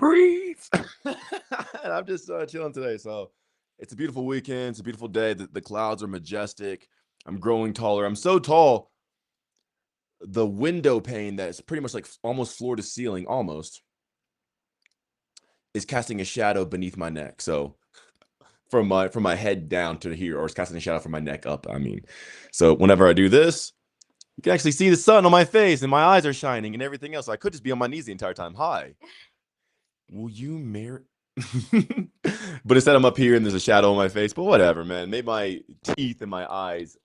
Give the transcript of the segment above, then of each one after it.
Breathe. And I'm just chilling today. So it's a beautiful weekend. It's a beautiful day. The clouds are majestic. I'm growing taller. I'm so tall. The window pane that's pretty much like almost floor to ceiling, almost, is casting a shadow beneath my neck. So from my head down to here, or it's casting a shadow from my neck up. I mean, so whenever I do this, you can actually see the sun on my face, and my eyes are shining, and everything else. So I could just be on my knees the entire time. Hi, will you marry? But instead, I'm up here, and there's a shadow on my face. But whatever, man. Maybe my teeth and my eyes.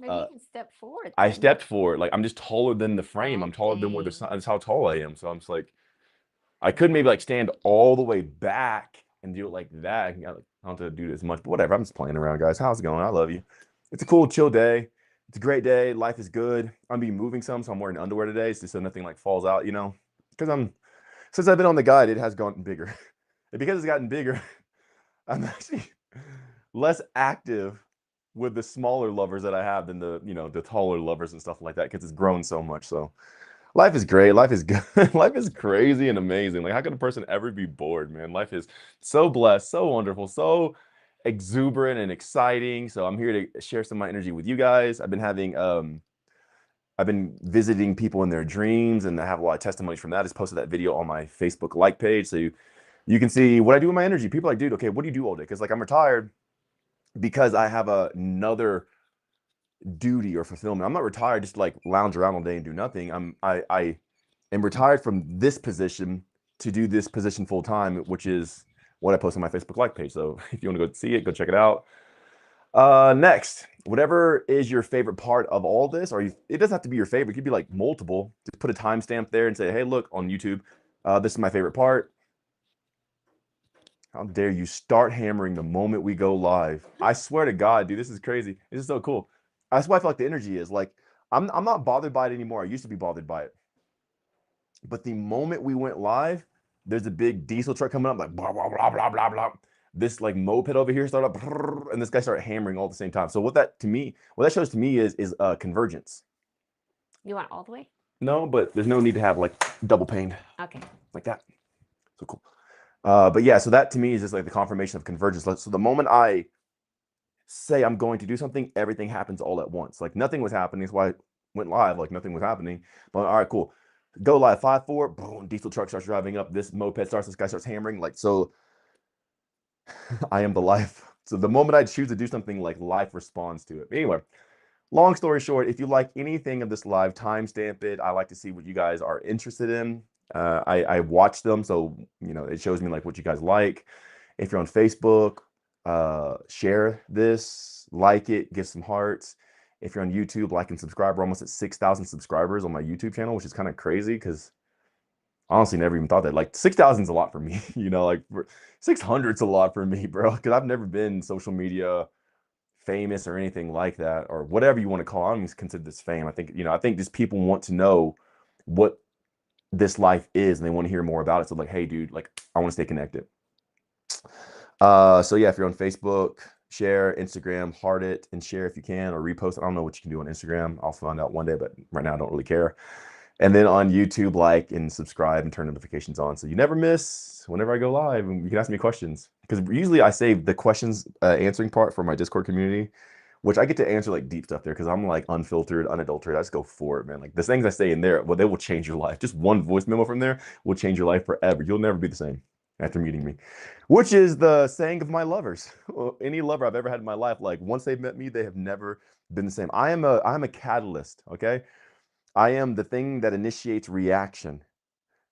Maybe you can step forward I then. stepped forward. Like I'm just taller than the frame. I'm taller than where the Okay. sun. That's how tall I am. So I'm just like, I could maybe like stand all the way back and do it like that. I don't have to do this much, but whatever. I'm just playing around, guys. How's it going? I love you. It's a cool, chill day. It's a great day. Life is good. I'm be moving some, so I'm wearing underwear today, so nothing like falls out, Because since I've been on the guide, it has gotten bigger. And because it's gotten bigger, I'm actually less active with the smaller lovers that I have than the taller lovers and stuff like that, because it's grown so much. So life is great. Life is good. Life is crazy and amazing. Like, how can a person ever be bored, man? Life is so blessed, so wonderful, so exuberant and exciting. So I'm here to share some of my energy with you guys. I've been visiting people in their dreams, and I have a lot of testimonies from that. I just posted that video on my Facebook like page, so you can see what I do with my energy. People are like, dude, okay, what do you do all day? Because like I'm retired because I have another duty or fulfillment. I'm not retired just to like lounge around all day and do nothing. I am retired from this position to do this position full time, which is what I post on my Facebook like page. So if you want to go see it, go check it out. Next, whatever is your favorite part of all this, it doesn't have to be your favorite. It could be like multiple. Just put a timestamp there and say, hey, look on YouTube. This is my favorite part. How dare you start hammering the moment we go live? I swear to God, dude, this is crazy. This is so cool. That's why I feel like the energy is like, I'm not bothered by it anymore. I used to be bothered by it. But the moment we went live, there's a big diesel truck coming up, like blah, blah, blah, blah, blah, blah. This like moped over here started up, and this guy started hammering all at the same time. So what that shows to me is convergence. You want all the way? No, but there's no need to have like double pane. Okay. Like that. So cool. But yeah, so that to me is just like the confirmation of convergence. So the moment I say I'm going to do something, everything happens all at once. Like nothing was happening. That's why I went live. Like nothing was happening. But all right, cool. Go live 5-4. Boom. Diesel truck starts driving up. This moped starts. This guy starts hammering. Like so, I am the life. So the moment I choose to do something, like life responds to it. Anyway, long story short, if you like anything of this live, timestamp it. I like to see what you guys are interested in. I watch them, so it shows me like what you guys like. If you're on Facebook, share this, like it, give some hearts. If you're on YouTube, like and subscribe. We're almost at 6,000 subscribers on my YouTube channel, which is kind of crazy because honestly never even thought that. Like 6,000 is a lot for me, like 600 is a lot for me, bro, because I've never been social media famous or anything like that, or whatever you want to call it. I don't even consider this fame. I think just people want to know what this life is, and they want to hear more about it. So like, hey dude, like I want to stay connected. So yeah, if you're on Facebook, share. Instagram, heart it and share if you can, or repost. I don't know what you can do on Instagram. I'll find out one day, but right now I don't really care. And then on YouTube, like and subscribe and turn notifications on so you never miss whenever I go live. And you can ask me questions, because usually I save the questions answering part for my Discord community, which I get to answer like deep stuff there because I'm like unfiltered, unadulterated. I just go for it, man. Like the things I say in there, well, they will change your life. Just one voice memo from there will change your life forever. You'll never be the same after meeting me, which is the saying of my lovers. Any lover I've ever had in my life, like once they've met me, they have never been the same. I'm a catalyst, okay? I am the thing that initiates reaction.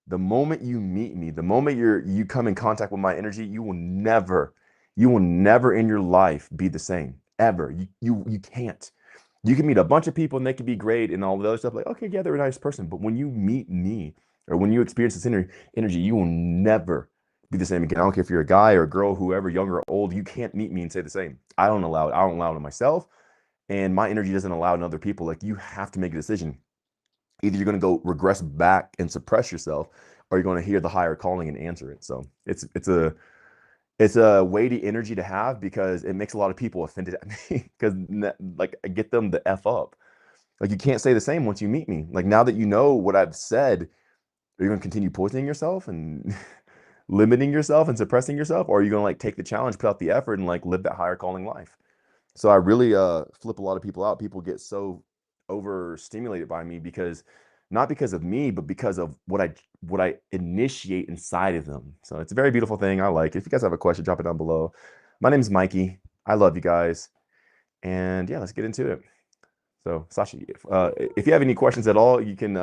The moment you meet me, the moment you come in contact with my energy, you will never in your life be the same. Ever. You can't. You can meet a bunch of people and they can be great and all the other stuff. Like, okay, yeah, they're a nice person. But when you meet me, or when you experience this energy, you will never be the same again. I don't care if you're a guy or a girl, whoever, young or old, you can't meet me and say the same. I don't allow it. I don't allow it in myself. And my energy doesn't allow it in other people. Like, you have to make a decision. Either you're going to go regress back and suppress yourself, or you're going to hear the higher calling and answer it. So it's a weighty energy to have, because it makes a lot of people offended at me because like I get them the F up. Like, you can't say the same once you meet me. Like, now that you know what I've said, are you going to continue poisoning yourself? And limiting yourself and suppressing yourself, or are you gonna like take the challenge, put out the effort, and like live that higher calling life? So I really flip a lot of people out. People get so overstimulated by me because not because of me, but because of what I initiate inside of them. So it's a very beautiful thing. I like it. If you guys have a question, drop it down below. My name is Mikey. I love you guys. And yeah, let's get into it. So Sasha, if you have any questions at all, you can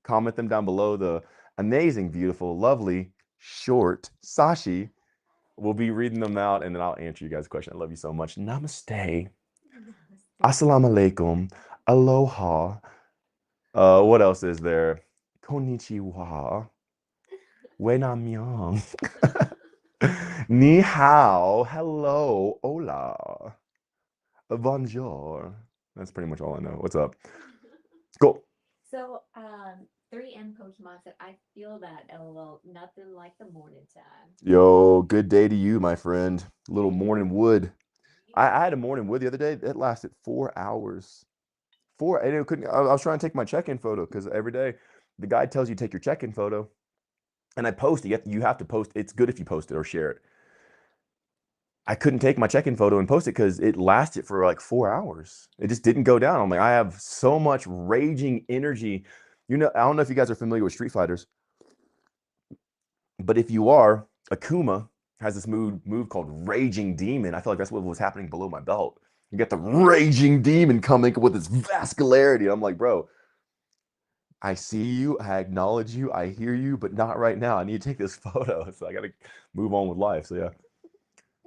comment them down below. The amazing, beautiful, lovely, short Sashi will be reading them out, and then I'll answer you guys' question. I love you so much. Namaste. Assalamu alaikum. Aloha. What else is there? Konnichiwa. Wenamyong. Ni hao. Hello. Hola. Bonjour. That's pretty much all I know. What's up? Cool. So, 3M Pokemon said, I feel that, LOL, nothing like the morning time. Yo, good day to you, my friend. Little morning wood. I had a morning wood the other day. It lasted 4 hours. And it couldn't. I was trying to take my check-in photo because every day the guy tells you to take your check-in photo, and I post it. You have to post. It's good if you post it or share it. I couldn't take my check-in photo and post it because it lasted for like 4 hours. It just didn't go down. I'm like, I have so much raging energy. You know, I don't know if you guys are familiar with Street Fighters, but if you are, Akuma has this move called Raging Demon. I feel like that's what was happening below my belt. You get the Raging Demon coming with its vascularity. I'm like, bro, I see you, I acknowledge you, I hear you, but not right now. I need to take this photo. So I got to move on with life. So yeah.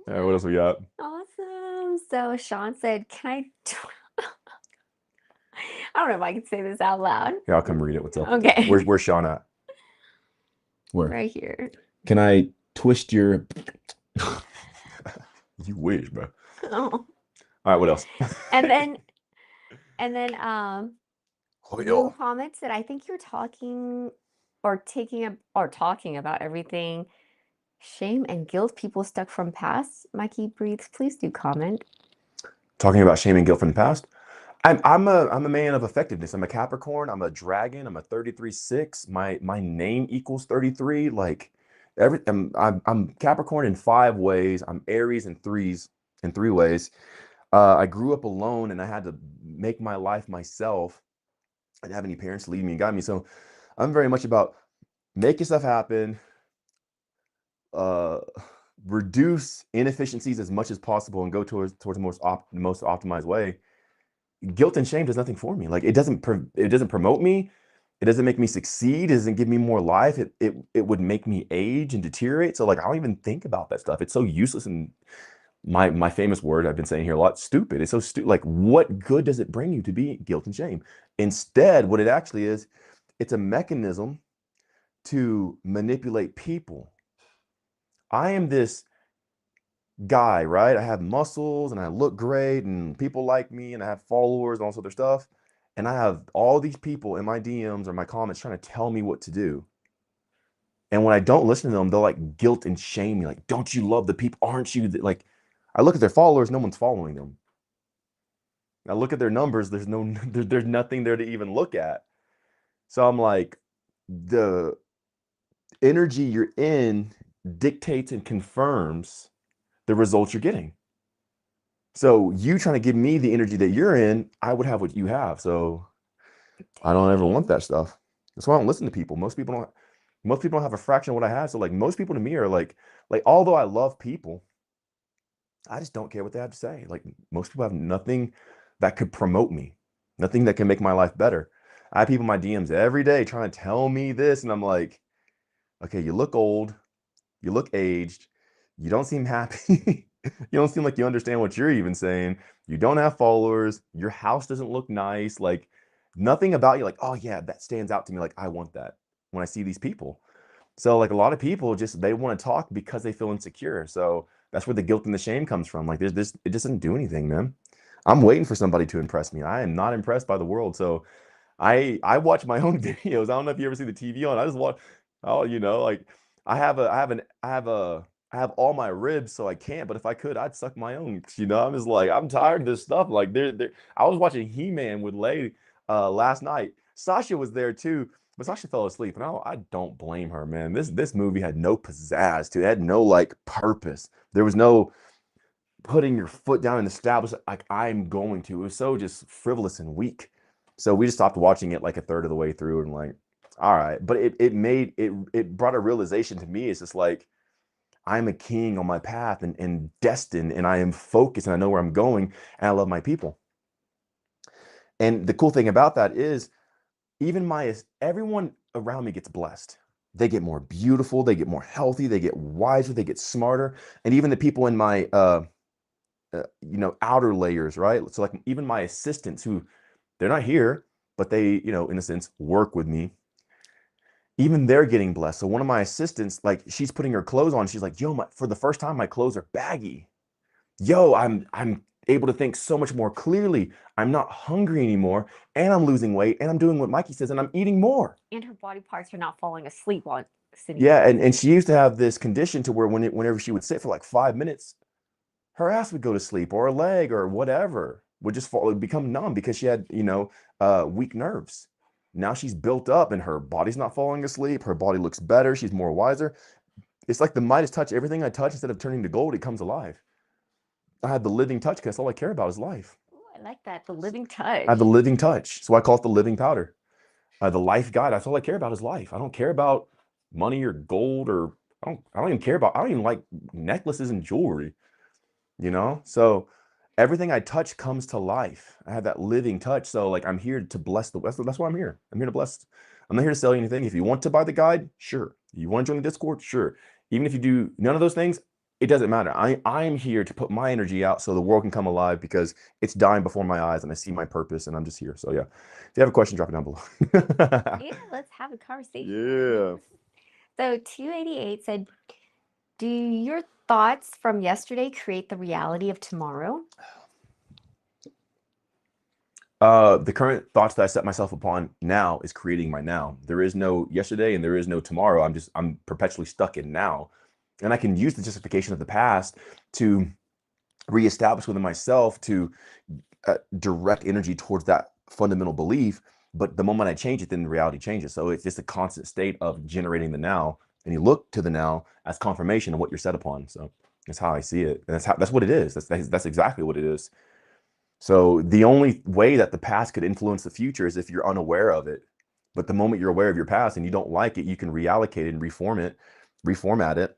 All right, what else we got? Awesome. So Sean said, I don't know if I can say this out loud. Yeah, I'll come read it. What's up? Okay. Where's Sean at? Where? Right here. Can I twist your You wish, bro. Oh. All right, what else? And then Oh, Blue yo. comments that I think you're talking about everything shame and guilt people stuck from past. Mikeybreathes, please do comment. Talking about shame and guilt from the past. I'm a man of effectiveness. I'm a Capricorn. I'm a dragon. I'm a 33-6. My name equals 33. Like I'm Capricorn in 5 ways. I'm Aries in 3 ways. I grew up alone and I had to make my life myself. I didn't have any parents to lead me and guide me. So I'm very much about making stuff happen, uh, reduce inefficiencies as much as possible, and go towards the most optimized way. Guilt and shame does nothing for me. Like it doesn't promote me. It doesn't make me succeed. It doesn't give me more life. It would make me age and deteriorate. So like I don't even think about that stuff. It's so useless. And my famous word I've been saying here a lot, stupid. It's so stupid. Like what good does it bring you to be guilt and shame? Instead, what it actually is, it's a mechanism to manipulate people. I am this guy, right? I have muscles and I look great and people like me and I have followers and all this other stuff. And I have all these people in my DMs or my comments trying to tell me what to do. And when I don't listen to them, they'll like guilt and shame me. Like, don't you love the people? Aren't you? Like, I look at their followers, no one's following them. I look at their numbers, there's nothing there to even look at. So I'm like, the energy you're in dictates and confirms the results you're getting. So you trying to give me the energy that you're in, I would have what you have. So I don't ever want that stuff. That's why I don't listen to people. Most people don't have a fraction of what I have. So like most people to me are like although I love people, I just don't care what they have to say. Like most people have nothing that could promote me, nothing that can make my life better. I have people in my DMs every day trying to tell me this, and I'm like, okay, you look old, you look aged, you don't seem happy. You don't seem like you understand what you're even saying. You don't have followers. Your house doesn't look nice. Like nothing about you, like, oh yeah, that stands out to me. Like I want that when I see these people. So like a lot of people just they want to talk because they feel insecure. So that's where the guilt and the shame comes from. Like there's this, it doesn't do anything, man. I'm waiting for somebody to impress me. I am not impressed by the world. So I watch my own videos. I don't know if you ever see the TV on. I just watch, oh, like I have all my ribs, so I can't. But if I could, I'd suck my own. I'm just like I'm tired of this stuff. Like I was watching He-Man with Lay last night. Sasha was there too. But so she fell asleep, and I don't blame her, man. This movie had no pizzazz to it. It had no like purpose. There was no putting your foot down and establish like I'm going to. It was so just frivolous and weak. So we just stopped watching it like a third of the way through and like, all right. But it brought a realization to me. It's just like I'm a king on my path and destined, and I am focused and I know where I'm going, and I love my people. And the cool thing about that is even my everyone around me gets blessed. They get more beautiful, they get more healthy, they get wiser, they get smarter. And even the people in my outer layers, right? So like even my assistants who they're not here, but they, in a sense, work with me. Even they're getting blessed. So one of my assistants, like she's putting her clothes on. She's like, yo, for the first time, my clothes are baggy. Yo, I'm able to think so much more clearly. I'm not hungry anymore, and I'm losing weight, and I'm doing what Mikey says, and I'm eating more. And her body parts are not falling asleep while sitting Yeah, down. and she used to have this condition to where whenever she would sit for like 5 minutes, her ass would go to sleep or her leg or whatever would just fall, would become numb because she had, weak nerves. Now she's built up and her body's not falling asleep. Her body looks better. She's more wiser. It's like the Midas touch. Everything I touch, instead of turning to gold, it comes alive. I have the living touch because that's all I care about is life. Ooh, I like that. The living I have the touch. living touch. So I call it the living powder. The life guide. That's all I care about is life. I don't care about money or gold or I don't even care about, I don't even like necklaces and jewelry. So everything I touch comes to life. I have that living touch. So like I'm here to bless that's why I'm here to bless. I'm not here to sell you anything. If you want to buy the guide, sure. You want to join the Discord, sure. Even if you do none of those things, it doesn't matter. I'm here to put my energy out so the world can come alive because it's dying before my eyes and I see my purpose and I'm just here. So yeah. If you have a question, drop it down below. Yeah, let's have a Yeah. conversation. So 288 said, do your thoughts from yesterday create the reality of tomorrow? The current thoughts that I set myself upon now is creating my now. There is no yesterday and there is no tomorrow. I'm perpetually stuck in now. And I can use the justification of the past to reestablish within myself to direct energy towards that fundamental belief. But the moment I change it, then the reality changes. So it's just a constant state of generating the now. And you look to the now as confirmation of what you're set upon. So that's how I see it. And that's what it is. That's exactly what it is. So the only way that the past could influence the future is if you're unaware of it. But the moment you're aware of your past and you don't like it, you can reallocate it and reformat it,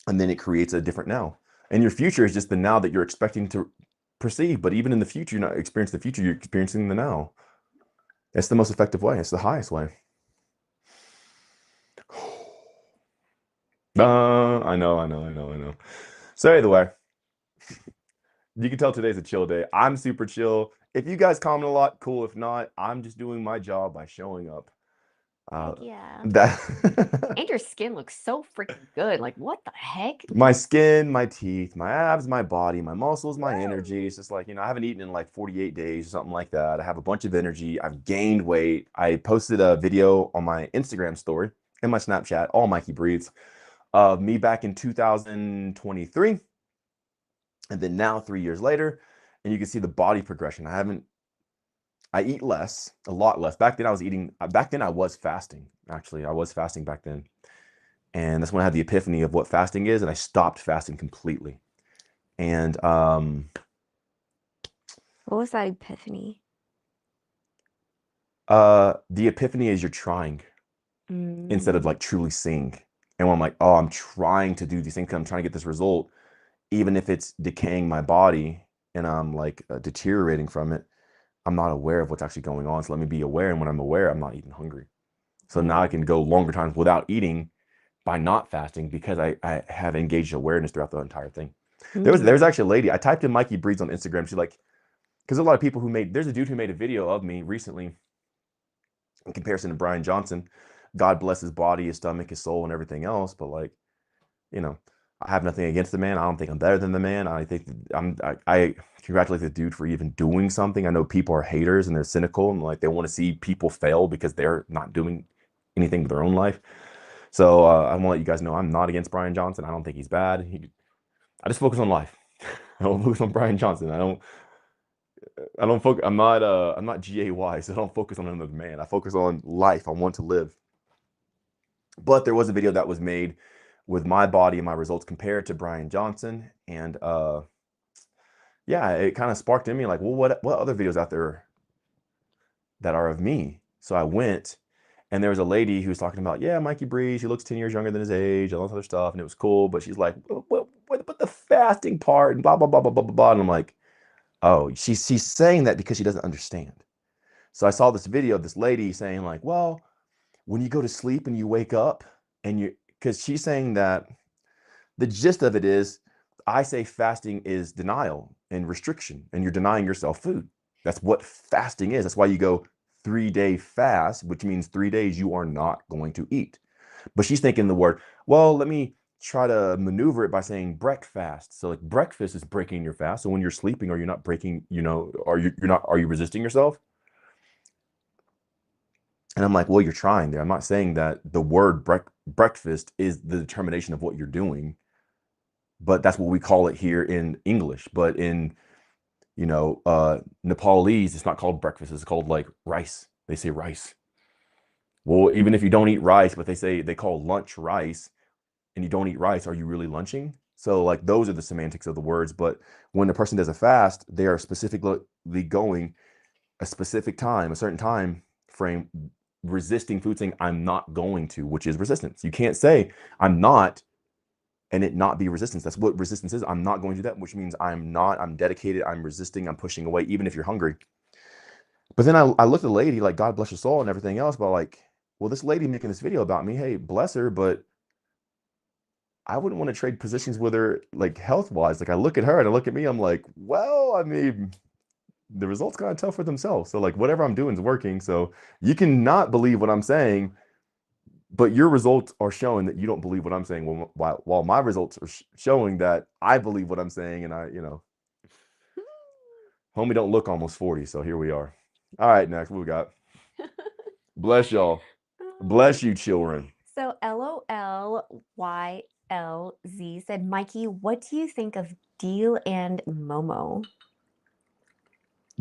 and then it creates a different now. And your future is just the now that you're expecting to perceive. But even in the future, you're not experiencing the future, you're experiencing the now. It's the most effective way. It's the highest way. I know. So either way, you can tell today's a chill day. I'm super chill. If you guys comment a lot, cool. If not, I'm just doing my job by showing up. Heck yeah. That And your skin looks so freaking good. Like, what the heck? my skin, my teeth, my abs, my body, my muscles, my Woo! energy. It's just like, I haven't eaten in like 48 days or something like that. I have a bunch of energy. I've gained weight. I posted a video on my Instagram story and my Snapchat, all Mikey breathes, of me back in 2023. And then now 3 years later, and you can see the body progression. I eat less, a lot less. Back then I was fasting. Actually, I was fasting back then. And that's when I had the epiphany of what fasting is, and I stopped fasting completely. And What was that epiphany? the epiphany is you're trying instead of Mm. like truly seeing. And when I'm like, oh, I'm trying to do these things, I'm trying to get this result, even if it's decaying my body and I'm like deteriorating from it, I'm not aware of what's actually going on. So let me be aware. And when I'm aware, I'm not even hungry. So now I can go longer times without eating by not fasting because I have engaged awareness throughout the entire thing. There's Mm. actually a lady. I typed in Mikeybreathes on Instagram. She's like, because a lot of people there's a dude who made a video of me recently in comparison to Brian Johnson. God bless his body, his stomach, his soul, and everything else. But like, you know, I have nothing against the man. I don't think I'm better than the man. I think I congratulate the dude for even doing something. I know people are haters and they're cynical and like they want to see people fail because they're not doing anything with their own life. So I want to let you guys know I'm not against Brian Johnson. I don't think he's bad. I just focus on life. I don't focus on Brian Johnson. I don't. I don't focus. I'm not GAY, so I don't focus on another man. I focus on life. I want to live. But there was a video that was made with my body and my results compared to Brian Johnson, and yeah, it kind of sparked in me like, well, what other videos out there that are of me? So I went, and there was a lady who was talking about, yeah, Mikeybreathes, he looks 10 years younger than his age, all this other stuff, and it was cool. But she's like, but the fasting part and blah blah blah blah blah blah blah. And I'm like, oh, she's saying that because she doesn't understand. So I saw this video of this lady saying like, well, when you go to sleep and you wake up and you, because she's saying that the gist of it is, I say fasting is denial and restriction, and you're denying yourself food. That's what fasting is. That's why you go 3-day fast, which means 3 days you are not going to eat. But she's thinking the word, well, let me try to maneuver it by saying breakfast. So like breakfast is breaking your fast. So when you're sleeping, are you not breaking, are you resisting yourself? And I'm like, well, you're trying there. I'm not saying that the word breakfast is the determination of what you're doing, but that's what we call it here in English. But in, Nepalese, it's not called breakfast. It's called like rice. They say rice. Well, even if you don't eat rice, but they call lunch rice, and you don't eat rice, are you really lunching? So like those are the semantics of the words. But when a person does a fast, they are specifically going a specific time, a certain time frame, resisting food, saying I'm not going to, which is resistance. You can't say I'm not and it not be resistance. That's what resistance is. I'm not going to do that, which means I'm dedicated, I'm resisting, I'm pushing away, even if you're hungry. But then I looked at the lady, like, God bless her soul and everything else, but like, well, this lady making this video about me, hey, bless her, but I wouldn't want to trade positions with her, like health wise. Like I look at her and I look at me, I'm like, well, I mean, the results kind of tell for themselves. So like whatever I'm doing is working. So you can not believe what I'm saying, but your results are showing that you don't believe what I'm saying. While my results are showing that I believe what I'm saying, and homie don't look almost 40. So here we are. All right, next what we got. Bless y'all. Bless you, children. So LOLYLZ said, Mikey, what do you think of Deal and Momo?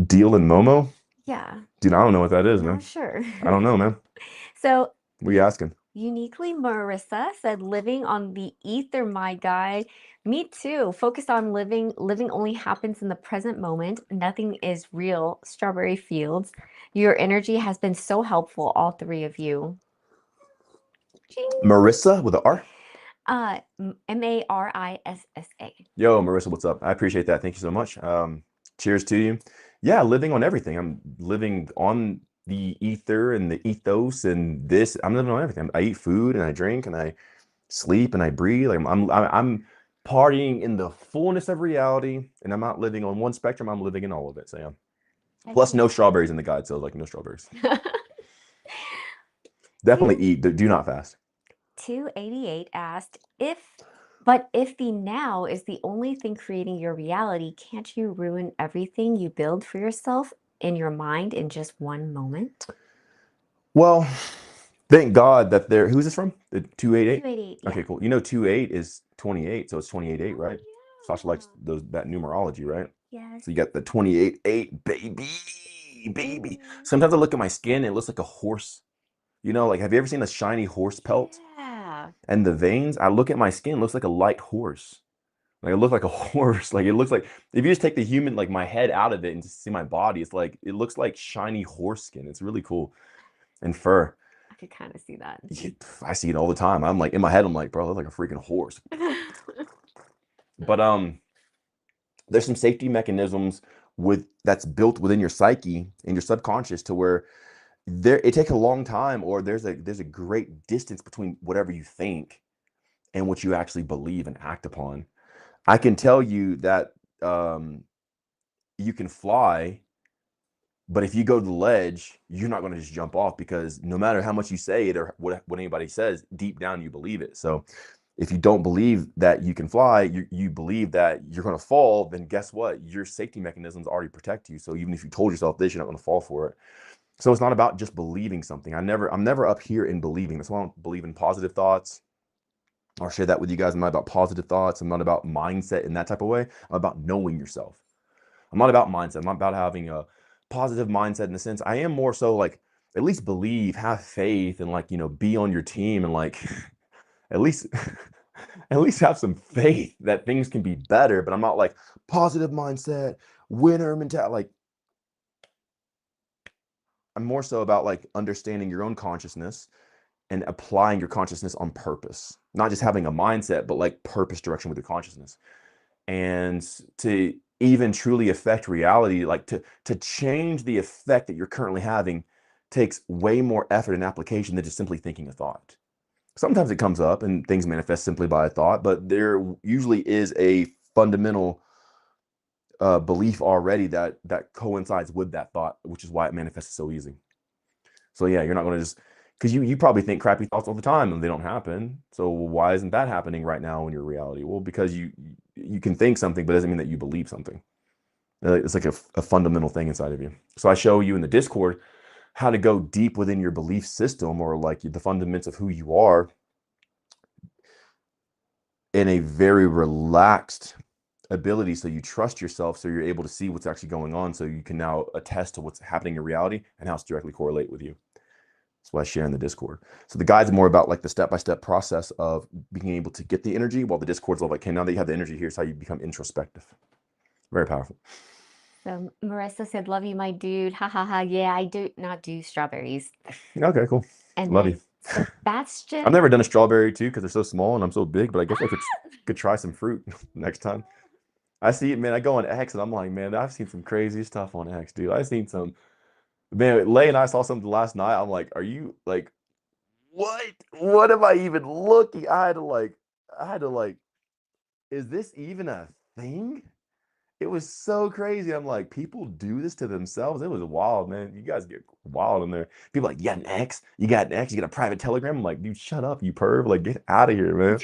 Deal and Momo? Yeah, Dude, I don't know what that is, not man. sure. I don't know, man. So What are you asking? Uniquely Marissa said, living on the ether, my guy. Me too. Focus on living. Living only happens in the present moment. Nothing is real. Strawberry Fields. Your energy has been so helpful, all three of you. Ching. Marissa with an R? Marissa. Yo, Marissa, what's up? I appreciate that. Thank you so much. Cheers to you. Yeah, living on everything. I'm living on the ether and the ethos and this. I'm living on everything. I eat food and I drink and I sleep and I breathe. Like I'm partying in the fullness of reality, and I'm not living on one spectrum. I'm living in all of it. So yeah. Plus, no strawberries in the guide, so like no strawberries. Definitely eat. Do not fast. 288 asked, if the now is the only thing creating your reality, can't you ruin everything you build for yourself in your mind in just one moment? Well, thank God that there. Who's this from? The 288? 288, yeah. Okay, cool. 28 is 28, so it's 28-8, right? Oh, Sasha likes that numerology, right? yes. So you got the 28-8, baby. Sometimes I look at my skin and it looks like a horse. Like have you ever seen a shiny horse pelt? Yeah. And the veins, I look at my skin, it looks like a light horse. Like it looks like a horse. Like it looks like if you just take the human, like my head out of it and just see my body, it's like it looks like shiny horse skin. It's really cool. And fur. I could kind of see that. I see it all the time. I'm like in my head, I'm like, bro, I look like a freaking horse. But there's some safety mechanisms that's built within your psyche and your subconscious to where it takes a long time, or there's a great distance between whatever you think and what you actually believe and act upon. I can tell you that you can fly, but if you go to the ledge, you're not going to just jump off, because no matter how much you say it or what anybody says, deep down you believe it. So if you don't believe that you can fly, you believe that you're going to fall, then guess what? Your safety mechanisms already protect you. So even if you told yourself this, you're not going to fall for it. So it's not about just believing something. I'm never up here in believing. That's why I don't believe in positive thoughts. I'll share that with you guys. I'm not about positive thoughts. I'm not about mindset in that type of way. I'm about knowing yourself. I'm not about mindset. I'm not about having a positive mindset in a sense. I am more so like at least believe, have faith, and like, be on your team, and like at least at least have some faith that things can be better. But I'm not like positive mindset, winner mentality. Like, I'm more so about like understanding your own consciousness and applying your consciousness on purpose, not just having a mindset, but like purpose direction with your consciousness. And to even truly affect reality, like to change the effect that you're currently having, takes way more effort and application than just simply thinking a thought. Sometimes it comes up and things manifest simply by a thought, but there usually is a fundamental belief already that coincides with that thought, which is why it manifests so easy. So yeah, you're not going to just, because you probably think crappy thoughts all the time and they don't happen. So why isn't that happening right now in your reality? Well, because you can think something, but it doesn't mean that you believe something. It's like a fundamental thing inside of you. So I show you in the Discord how to go deep within your belief system, or like the fundamentals of who you are, in a very relaxed ability, so you trust yourself, so you're able to see what's actually going on, so you can now attest to what's happening in reality and how it's directly correlate with you. That's why I share in the Discord. So the guide's more about like the step-by-step process of being able to get the energy, while the Discord's all like, okay, now that you have the energy, here's how you become introspective. Very powerful. So Marissa said, "Love you, my dude." Ha ha ha. Yeah, I do not do strawberries. Okay, cool. And Love you. then I've Sebastian. never done a strawberry too because they're so small and I'm so big, but I guess I could try some fruit next time. I see it, man. I go on X and I'm like, man, I've seen some crazy stuff on X, dude. I've seen some, man. Lay and I saw something last night. I'm like, are you like, what? What am I even looking? I had to like, is this even a thing? It was so crazy. I'm like, people do this to themselves. It was wild, man. You guys get wild in there. People like, you got an X? You got an X? You got a private telegram? I'm like, dude, shut up, you perv. Like, get out of here, man.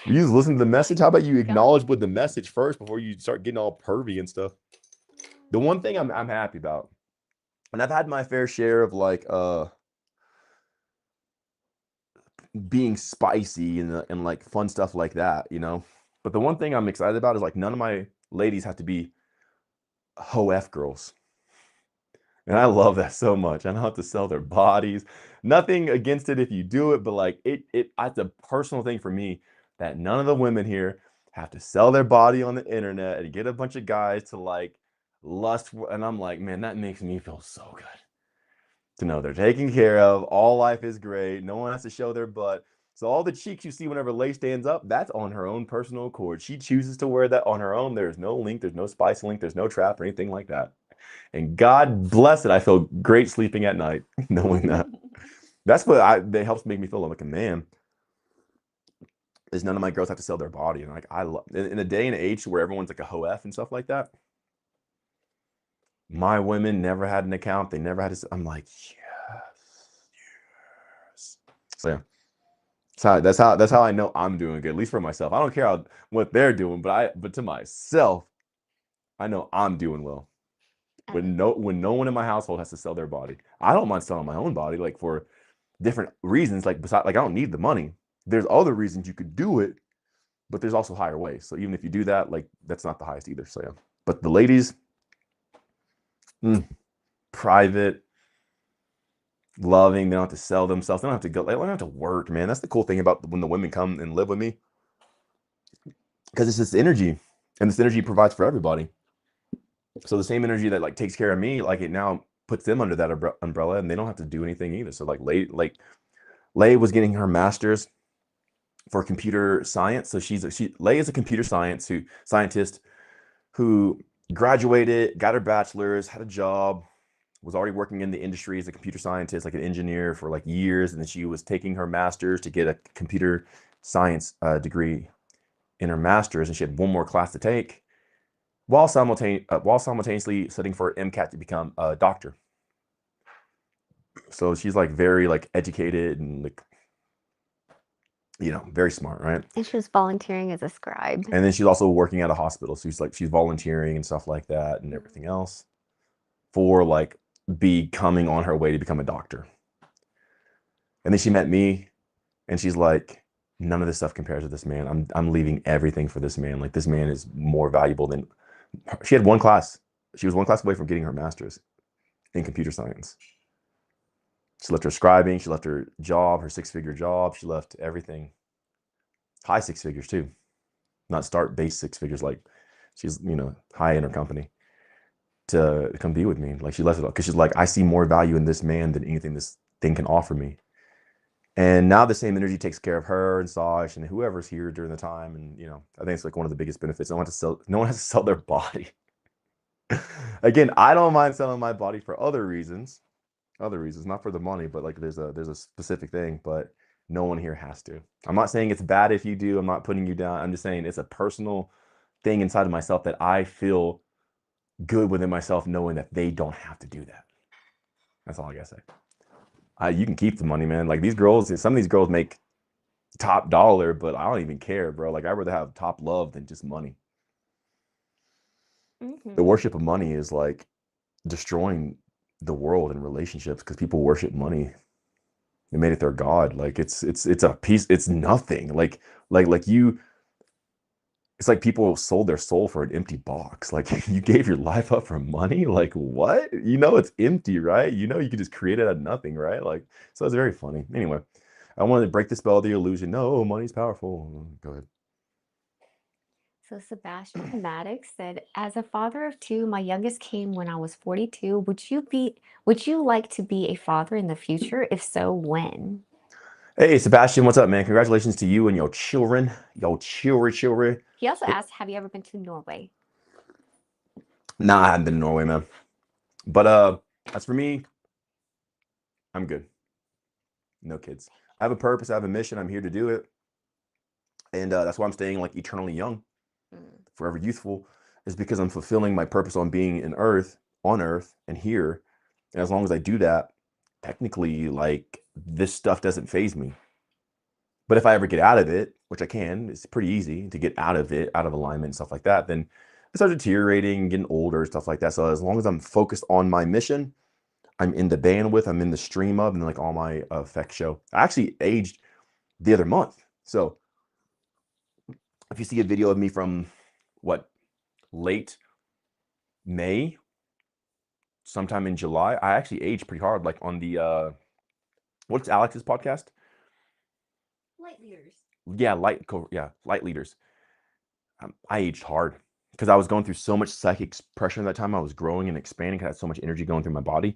You just listen to the message. How about you acknowledge with the message first before you start getting all pervy and stuff? The one thing I'm happy about, and I've had my fair share of like being spicy and like fun stuff like that, But the one thing I'm excited about is like none of my ladies have to be hoe F girls. And I love that so much. I don't have to sell their bodies. Nothing against it if you do it, but like it's a personal thing for me that none of the women here have to sell their body on the internet and get a bunch of guys to like lust. And I'm like, man, that makes me feel so good to know they're taken care of. All life is great. No one has to show their butt. So all the cheeks you see whenever Lay stands up, that's on her own personal accord. She chooses to wear that on her own. There's no link. There's no spice link. There's no trap or anything like that. And God bless it, I feel great sleeping at night knowing that. That's that helps make me feel like a man. Is none of my girls have to sell their body, and like I love in a day and age where everyone's like a hoe F and stuff like that. My women never had an account. They never had to. I'm like, yes, yes. So yeah, that's how I know I'm doing good, at least for myself. I don't care what they're doing, but to myself, I know I'm doing well. When no one in my household has to sell their body. I don't mind selling my own body, like for different reasons. Like besides, like I don't need the money. There's other reasons you could do it, but there's also higher ways. So even if you do that, like that's not the highest either. So yeah. But the ladies, private, loving, they don't have to sell themselves. They don't have to go. They don't have to work, man. That's the cool thing about when the women come and live with me, because it's this energy, and this energy provides for everybody. So the same energy that like takes care of me, like it now puts them under that umbrella, and they don't have to do anything either. So like Lay was getting her master's for computer science. So Lay is a computer scientist who graduated, got her bachelor's, had a job, was already working in the industry as a computer scientist, like an engineer for like years. And then she was taking her master's to get a computer science degree in her master's. And she had one more class to take while simultaneously studying for MCAT to become a doctor. So she's like very like educated and like, very smart, right? And she was volunteering as a scribe. And then she's also working at a hospital. So she's volunteering and stuff like that and everything else for like becoming on her way to become a doctor. And then she met me and she's like, none of this stuff compares to this man. I'm leaving everything for this man. Like this man is more valuable than She had one class. She was one class away from getting her master's in computer science. She left her scribing. She left her job, her six-figure job. She left everything. High six figures too, not start base six figures like she's high in her company to come be with me. Like she left it all because she's like, I see more value in this man than anything this thing can offer me. And now the same energy takes care of her and Sash and whoever's here during the time. And I think it's like one of the biggest benefits. No one has to sell their body. Again, I don't mind selling my body for other reasons, not for the money, but like there's a specific thing, but no one here has to. I'm not saying it's bad if you do. I'm not putting you down. I'm just saying it's a personal thing inside of myself that I feel good within myself knowing that they don't have to do that. That's all I gotta say. You can keep the money, man. Like these girls, some of these girls make top dollar, but I don't even care, bro. Like I'd rather have top love than just money. The worship of money is like destroying the world and relationships because people worship money. They made it their god. Like it's a piece. It's nothing. Like you. It's like people sold their soul for an empty box. Like you gave your life up for money. Like what? It's empty, right? You could just create it out of nothing, right? Like so. It's very funny. Anyway, I wanted to break the spell of the illusion. No, money's powerful. Go ahead. So Sebastian Maddox said, as a father of two, my youngest came when I was 42. Would you like to be a father in the future? If so, when? Hey, Sebastian, what's up, man? Congratulations to you and your children. Your children. He also asked, have you ever been to Norway? Nah, I haven't been to Norway, man. But as for me, I'm good. No kids. I have a purpose. I have a mission. I'm here to do it, and that's why I'm staying like eternally young, forever youthful, is because I'm fulfilling my purpose on being on Earth, and here. And as long as I do that, technically, like this stuff doesn't phase me. But if I ever get out of it, which I can, it's pretty easy to get out of it, out of alignment and stuff like that, then it starts deteriorating, getting older, stuff like that. So as long as I'm focused on my mission, I'm in the bandwidth, I'm in the stream of, and like all my effects show. I actually aged the other month. So if you see a video of me from what, late May, sometime in July, I actually aged pretty hard. Like on the what's Alex's podcast? Light leaders. Yeah, light leaders. I aged hard because I was going through so much psychic pressure at that time. I was growing and expanding. I had so much energy going through my body.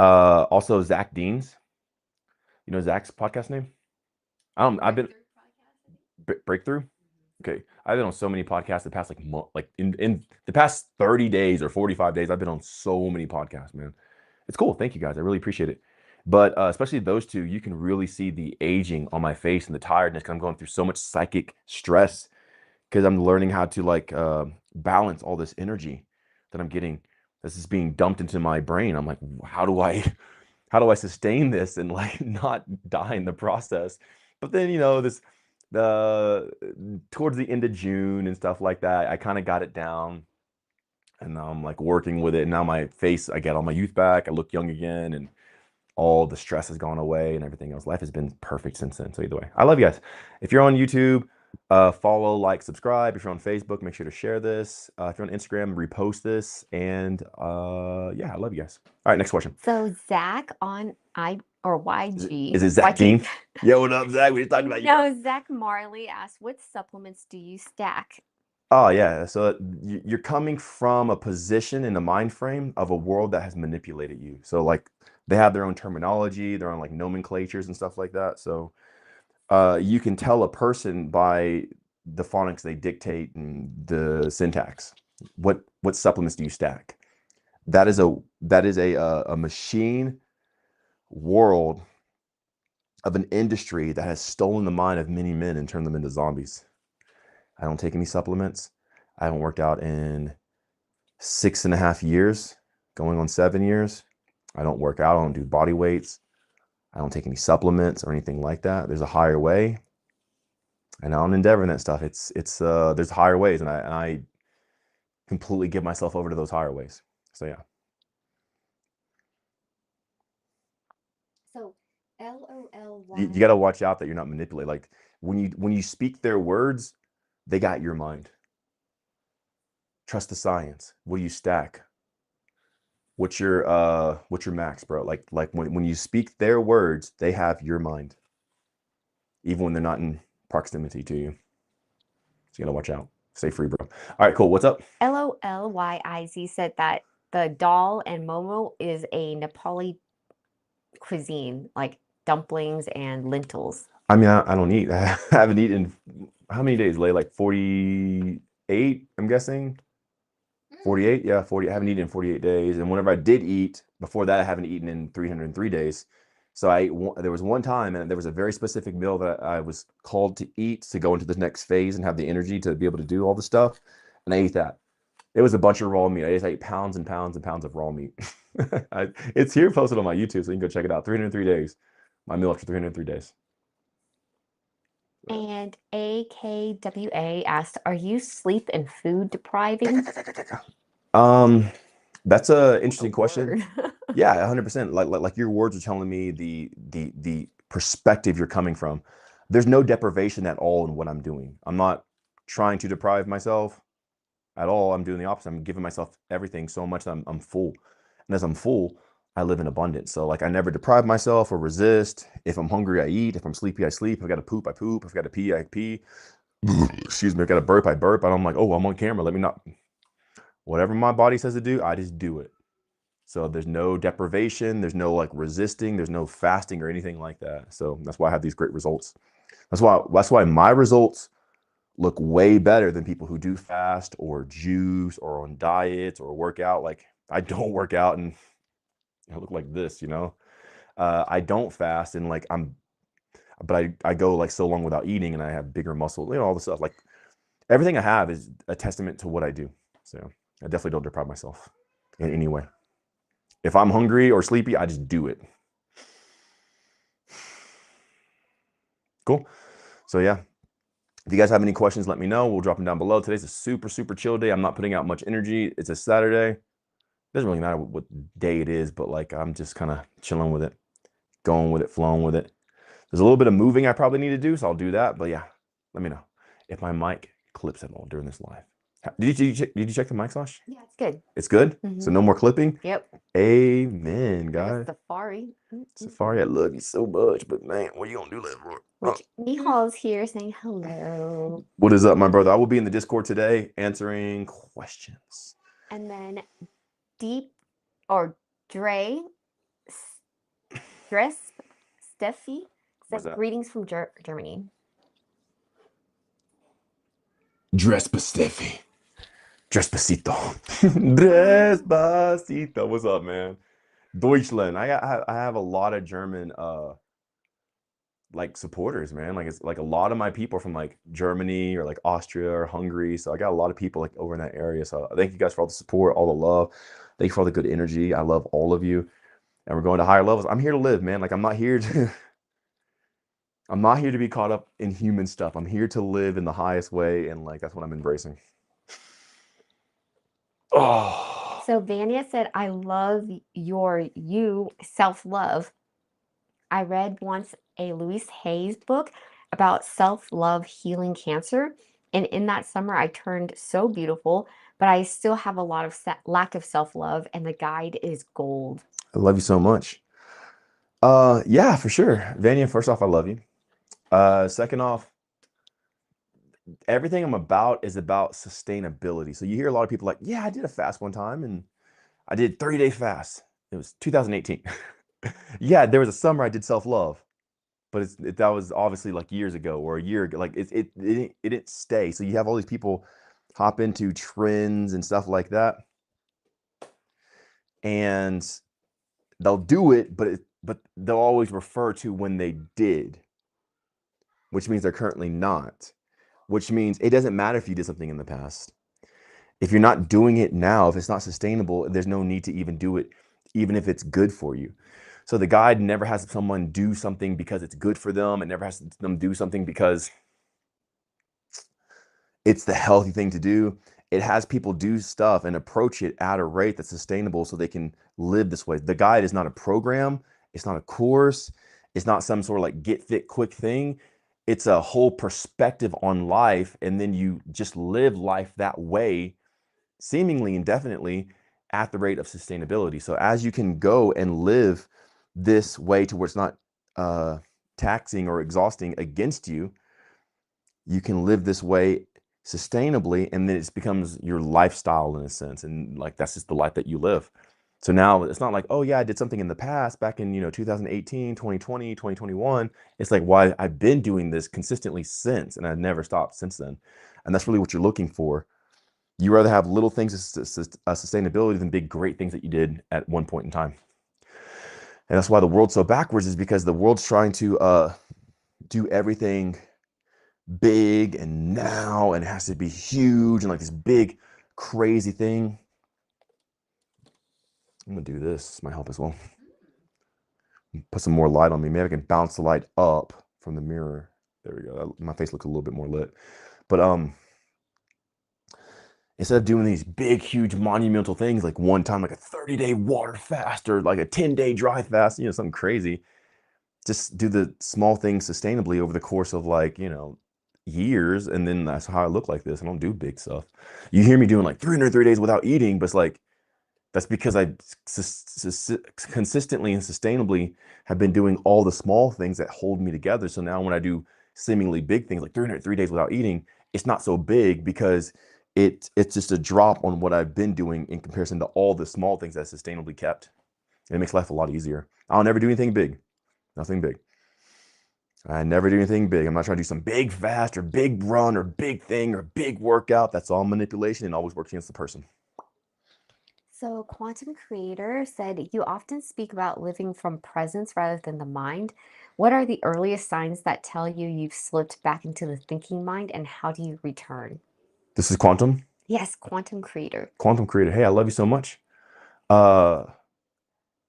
Also Zach Deans. You know Zach's podcast name? I've been Breakthrough. Okay, I've been on so many podcasts the past like in the past 30 days or 45 days. I've been on so many podcasts, man. It's cool. Thank you guys. I really appreciate it. But especially those two, you can really see the aging on my face and the tiredness because I'm going through so much psychic stress because I'm learning how to like balance all this energy that I'm getting. This is being dumped into my brain. I'm like, how do I sustain this and like not die in the process? But then this the towards the end of June and stuff like that, I kind of got it down, and now I'm like working with it. And now my face, I get all my youth back. I look young again, and all the stress has gone away and everything else. Life has been perfect since then. So either way, I love you guys. If you're on YouTube, follow, like, subscribe. If you're on Facebook, make sure to share this. If you're on Instagram, repost this. And yeah, I love you guys. All right, next question. So Zach on YG. Is it Zach Dean? Yo, what up, Zach? We just talked about you. No, Zach Marley asked, what supplements do you stack? Oh yeah, so you're coming from a position in the mind frame of a world that has manipulated you. So like they have their own terminology, their own like nomenclatures and stuff like that. So you can tell a person by the phonics they dictate and the syntax. What supplements do you stack? That is a machine world of an industry that has stolen the mind of many men and turned them into zombies. I don't take any supplements. I haven't worked out in 6.5 years, going on 7 years. I don't work out. I don't do body weights. I don't take any supplements or anything like that. There's a higher way, and I don't endeavor in that stuff. There's higher ways, and I completely give myself over to those higher ways. So yeah. So LOL. You got to watch out that you're not manipulated. Like when you speak their words, they got your mind. Trust the science. What do you stack? What's your max, bro? Like when you speak their words, they have your mind, even when they're not in proximity to you. So you gotta watch out. Stay free, bro. All right, cool. What's up? LOLYIZ said that the dal and momo is a Nepali cuisine, like dumplings and lentils. I mean, I don't eat. I haven't eaten how many days, Lay? Like 48, I'm guessing. 48, yeah, 40. I haven't eaten in 48 days. And whenever I did eat, before that, I haven't eaten in 303 days. So there was one time, and there was a very specific meal that I was called to eat to go into the next phase and have the energy to be able to do all the stuff. And I ate that. It was a bunch of raw meat. I just ate pounds and pounds and pounds of raw meat. It's here posted on my YouTube, so you can go check it out. 303 days. My meal after 303 days. And AKWA asked, "Are you sleep and food depriving?" Um, that's a That's a interesting question. word. Yeah, 100%. Like your words are telling me the perspective you're coming from. There's no deprivation at all in what I'm doing. I'm not trying to deprive myself at all. I'm doing the opposite. I'm giving myself everything so much that I'm full. And as I'm full, I live in abundance. So like I never deprive myself or resist. If I'm hungry, I eat. If I'm sleepy, I sleep. If I got to poop, I poop. If I got to pee, I pee. Excuse me. If I got to burp, I burp. And I'm like, oh, I'm on camera. Let me not. Whatever my body says to do, I just do it. So there's no deprivation, there's no like resisting, there's no fasting or anything like that. So that's why I have these great results. That's why my results look way better than people who do fast or juice or on diets or work out. Like I don't work out and I look like this, you know. I don't fast and like but I go like so long without eating and I have bigger muscle, you know, all the stuff. Like everything I have is a testament to what I do. So I definitely don't deprive myself in any way. If I'm hungry or sleepy, I just do it. Cool. So yeah, if you guys have any questions, let me know. We'll drop them down below. Today's a super, super chill day. I'm not putting out much energy. It's a Saturday. Doesn't really matter what day it is, but like I'm just kind of chilling with it, going with it, flowing with it. There's a little bit of moving I probably need to do, so I'll do that. But yeah, let me know if my mic clips at all during this live. Did you check the mic, Slash? Yeah, it's good. It's good? So no more clipping? Yep. Amen, Like a guys. safari. Safari, I love you so much, but man, what are you gonna do that for? Which Mihal's here saying hello. What is up, my brother? I will be in the Discord today answering questions. And then Deep or Dre Dress Steffi What's said that? greetings from Germany. Despacito. Despacito. Despacito. What's up, man? Deutschland. I have a lot of German like supporters, man. Like it's like a lot of my people are from like Germany or like Austria or Hungary. So I got a lot of people like over in that area. So thank you guys for all the support, all the love. Thank you for all the good energy. I love all of you. And we're going to higher levels. I'm here to live, man. Like I'm not here to I'm not here to be caught up in human stuff. I'm here to live in the highest way, and like that's what I'm embracing. Oh, So Vanya said, I love your self-love. I read once a Louise Hayes book about self-love healing cancer. And in that summer, I turned so beautiful, but I still have a lot of lack of self-love, and the guide is gold. I love you so much. Yeah, for sure. Vanya, first off, I love you. Second off, everything I'm about is about sustainability. So you hear a lot of people like, yeah, I did a fast one time and I did 30-day fast. It was 2018. Yeah, there was a summer I did self-love, but that was obviously like years ago or a year ago. Like it didn't stay. So you have all these people hop into trends and stuff like that, and they'll do it, but they'll always refer to when they did, which means they're currently not. Which means it doesn't matter if you did something in the past. If you're not doing it now, if it's not sustainable, there's no need to even do it, even if it's good for you. So the guide never has someone do something because it's good for them. It never has them do something because it's the healthy thing to do. It has people do stuff and approach it at a rate that's sustainable so they can live this way. The guide is not a program, it's not a course, it's not some sort of like get fit quick thing. It's a whole perspective on life, and then you just live life that way seemingly indefinitely at the rate of sustainability. So as you can go and live this way to where it's not taxing or exhausting against you, you can live this way sustainably, and then it becomes your lifestyle in a sense, and like that's just the life that you live. So now it's not like, oh yeah, I did something in the past back in 2018, 2020, 2021. It's like, why I've been doing this consistently since, and I've never stopped since then. And that's really what you're looking for. You rather have little things of sustainability than big great things that you did at one point in time. And that's why the world's so backwards, is because the world's trying to do everything big and now, and it has to be huge and like this big crazy thing. I'm gonna do this. This might help as well. Put some more light on me. Maybe I can bounce the light up from the mirror. There we go. My face looks a little bit more lit. But instead of doing these big, huge, monumental things like one time, like a 30-day water fast or like a 10-day dry fast, something crazy, just do the small things sustainably over the course of like, years. And then that's how I look like this. I don't do big stuff. You hear me doing like 303 days without eating, but it's like, that's because I consistently and sustainably have been doing all the small things that hold me together. So now when I do seemingly big things like 303 days without eating, it's not so big because it's just a drop on what I've been doing in comparison to all the small things that sustainably kept. And it makes life a lot easier. I'll never do anything big. Nothing big. I never do anything big. I'm not trying to do some big fast or big run or big thing or big workout. That's all manipulation and always works against the person. So, Quantum Creator said, you often speak about living from presence rather than the mind. What are the earliest signs that tell you you've slipped back into the thinking mind, and how do you return? This is Quantum. Yes, Quantum Creator. Quantum Creator. Hey, I love you so much. Uh,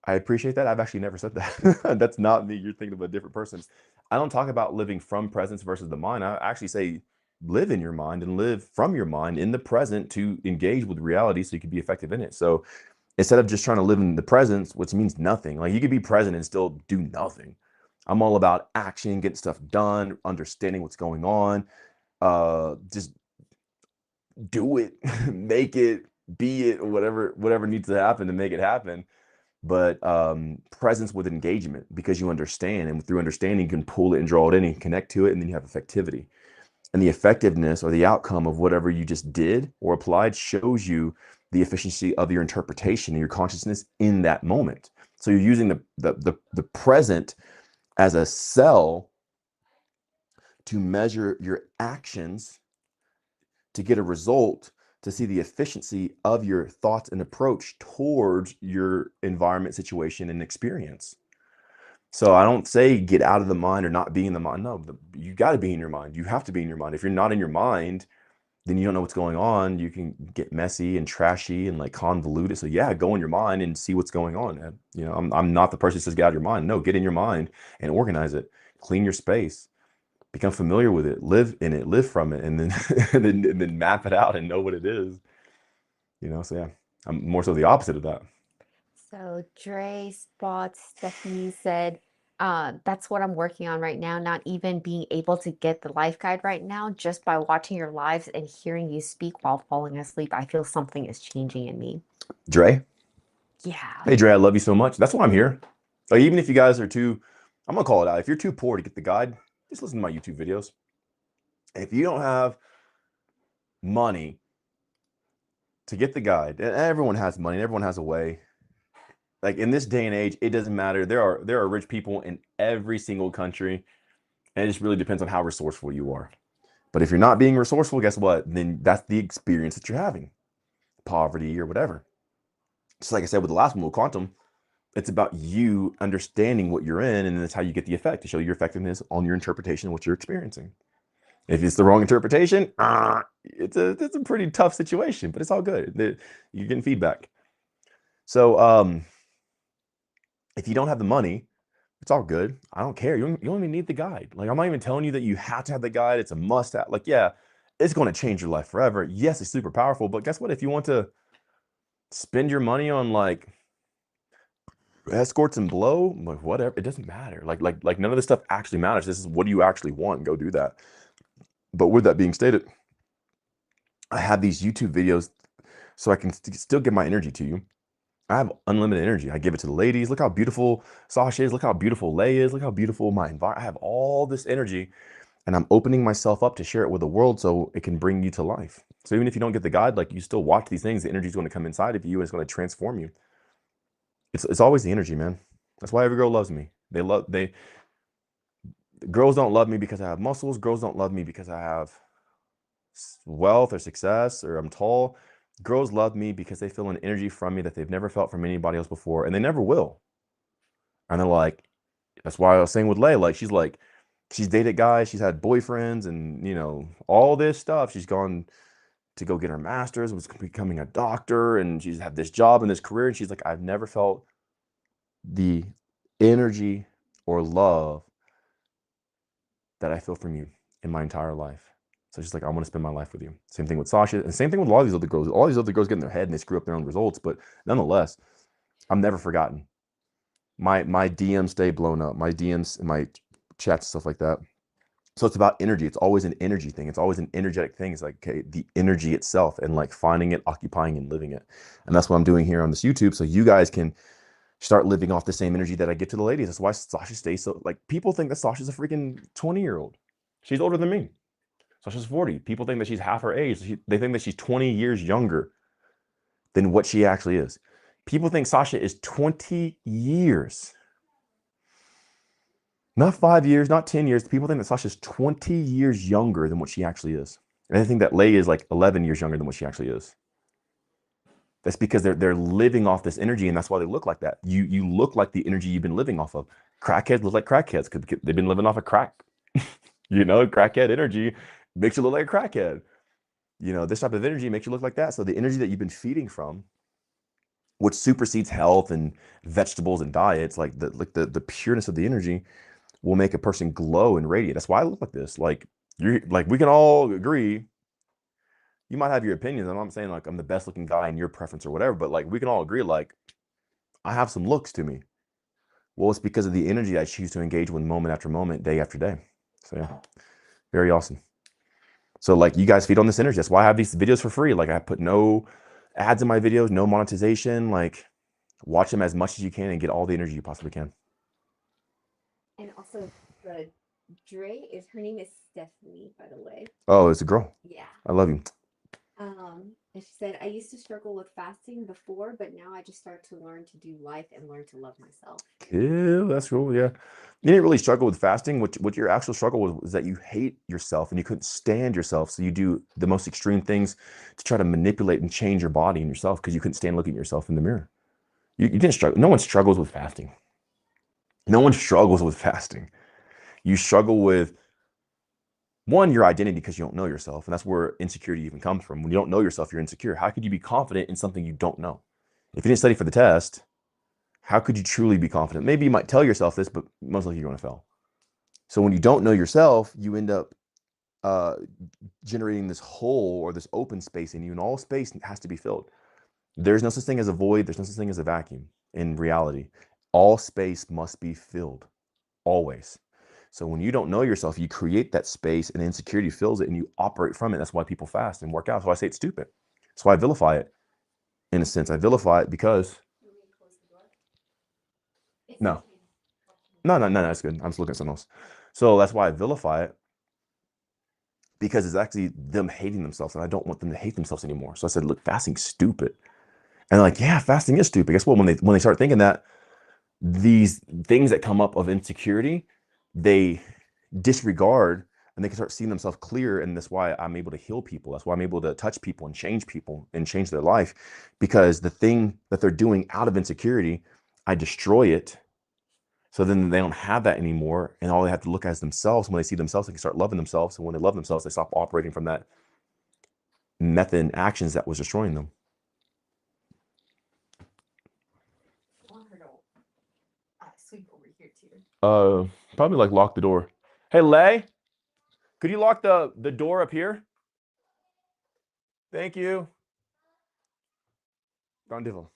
I appreciate that. I've actually never said that. That's not me. You're thinking of a different person. I don't talk about living from presence versus the mind. I actually say live in your mind and live from your mind in the present to engage with reality so you can be effective in it. So instead of just trying to live in the presence, which means nothing, like you could be present and still do nothing. I'm all about action, getting stuff done, understanding what's going on. Just do it, make it, be it, whatever needs to happen to make it happen. But presence with engagement, because you understand, and through understanding you can pull it and draw it in and connect to it, and then you have effectivity. And the effectiveness or the outcome of whatever you just did or applied shows you the efficiency of your interpretation and your consciousness in that moment. So you're using the present as a cell to measure your actions, to get a result, to see the efficiency of your thoughts and approach towards your environment, situation, and experience. So I don't say get out of the mind or not be in the mind. No, you got to be in your mind. You have to be in your mind. If you're not in your mind, then you don't know what's going on. You can get messy and trashy and like convoluted. So yeah, go in your mind and see what's going on. And, I'm not the person who says get out of your mind. No, get in your mind and organize it. Clean your space. Become familiar with it. Live in it. Live from it, and then and then map it out and know what it is. So yeah, I'm more so the opposite of that. So, Dre Spots Stephanie said, that's what I'm working on right now, not even being able to get the life guide right now. Just by watching your lives and hearing you speak while falling asleep, I feel something is changing in me. Dre, Yeah. hey Dre, I love you so much. That's why I'm here. Like, even if you guys are too, I'm gonna call it out. If you're too poor to get the guide, just listen to my YouTube videos. If you don't have money to get the guide, and everyone has money, and everyone has a way. Like in this day and age, it doesn't matter. There are rich people in every single country, and it just really depends on how resourceful you are. But if you're not being resourceful, guess what? Then that's the experience that you're having, poverty or whatever. Just like I said with the last one with quantum, it's about you understanding what you're in, and that's how you get the effect to show your effectiveness on your interpretation of what you're experiencing. If it's the wrong interpretation, it's a pretty tough situation, but it's all good. You're getting feedback. So if you don't have the money, it's all good. I don't care. You don't even need the guide. Like, I'm not even telling you that you have to have the guide. It's a must have. Like, yeah, it's going to change your life forever. Yes, it's super powerful, but guess what? If you want to spend your money on like escorts and blow, like whatever, it doesn't matter. Like none of this stuff actually matters. This is what do you actually want? Go do that. But with that being stated, I have these YouTube videos so I can still give my energy to you. I have unlimited energy. I give it to the ladies. Look how beautiful Sasha is. Look how beautiful Lay is. Look how beautiful my environment. I have all this energy, and I'm opening myself up to share it with the world so it can bring you to life. So even if you don't get the guide, like you still watch these things, the energy is going to come inside of you and it's going to transform you. It's always the energy, man. That's why every girl loves me. Girls don't love me because I have muscles. Girls don't love me because I have wealth or success or I'm tall. Girls love me because they feel an energy from me that they've never felt from anybody else before, and they never will. And they're like, that's why I was saying with Lay, like she's dated guys, she's had boyfriends, and all this stuff. She's gone to go get her master's, was becoming a doctor, and she's had this job and this career, and she's like, I've never felt the energy or love that I feel from you in my entire life. So she's like, I want to spend my life with you. Same thing with Sasha, and same thing with a lot of these other girls. All these other girls get in their head and they screw up their own results, but nonetheless, I'm never forgotten. My DMs stay blown up. My DMs and my chats, stuff like that. So it's about energy. It's always an energy thing. It's always an energetic thing. It's like, okay, the energy itself and like finding it, occupying and living it. And that's what I'm doing here on this YouTube. So you guys can start living off the same energy that I get to the ladies. That's why Sasha stays so, like, people think that Sasha's a freaking 20-year-old. She's older than me. Sasha's 40. People think that she's half her age. They think that she's 20 years younger than what she actually is. People think Sasha is 20 years. Not 5 years, not 10 years. People think that Sasha's 20 years younger than what she actually is. And I think that Lay is like 11 years younger than what she actually is. That's because they're living off this energy, and that's why they look like that. You look like the energy you've been living off of. Crackheads look like crackheads because they've been living off of crack. Crackhead energy makes you look like a crackhead. This type of energy makes you look like that. So the energy that you've been feeding from, which supersedes health and vegetables and diets, like the pureness of the energy will make a person glow and radiate. That's why I look like this. Like we can all agree. You might have your opinions. I'm not saying like I'm the best looking guy in your preference or whatever, but like we can all agree like I have some looks to me. Well, it's because of the energy I choose to engage with moment after moment, day after day. So yeah, very awesome. So like you guys feed on this energy. That's why I have these videos for free. Like I put no ads in my videos, no monetization. Like watch them as much as you can and get all the energy you possibly can. And also, the her name is Stephanie, by the way. Oh, it's a girl. Yeah. I love you. And she said, I used to struggle with fasting before, but now I just start to learn to do life and learn to love myself. Yeah, that's cool. Yeah. You didn't really struggle with fasting. What your actual struggle was that you hate yourself and you couldn't stand yourself. So you do the most extreme things to try to manipulate and change your body and yourself because you couldn't stand looking at yourself in the mirror. You didn't struggle. No one struggles with fasting. No one struggles with fasting. You struggle with one, your identity because you don't know yourself. And that's where insecurity even comes from. When you don't know yourself, you're insecure. How could you be confident in something you don't know? If you didn't study for the test, how could you truly be confident? Maybe you might tell yourself this, but most likely you're going to fail. So when you don't know yourself, you end up uh, generating this hole or this open space in you, and all space has to be filled. There's no such thing as a void. There's no such thing as a vacuum in reality. All space must be filled, always. So when you don't know yourself, you create that space and insecurity fills it and you operate from it. That's why people fast and work out. So I say it's stupid. That's why I vilify it. In a sense, I vilify it because no, no, that's good. I'm just looking at something else. So that's why I vilify it because it's actually them hating themselves, and I don't want them to hate themselves anymore. So I said, look, fasting's stupid. And they're like, yeah, fasting is stupid. Guess what? When they start thinking that, these things that come up of insecurity, they disregard and they can start seeing themselves clear. And that's why I'm able to heal people. That's why I'm able to touch people and change their life, because the thing that they're doing out of insecurity, I destroy it. So then they don't have that anymore. And all they have to look at is themselves. When they see themselves, they can start loving themselves. And when they love themselves, they stop operating from that method and actions that was destroying them. Sleep over here too. Probably like lock the door. Hey, Lay, could you lock the door up here? Thank you. Rendezvous.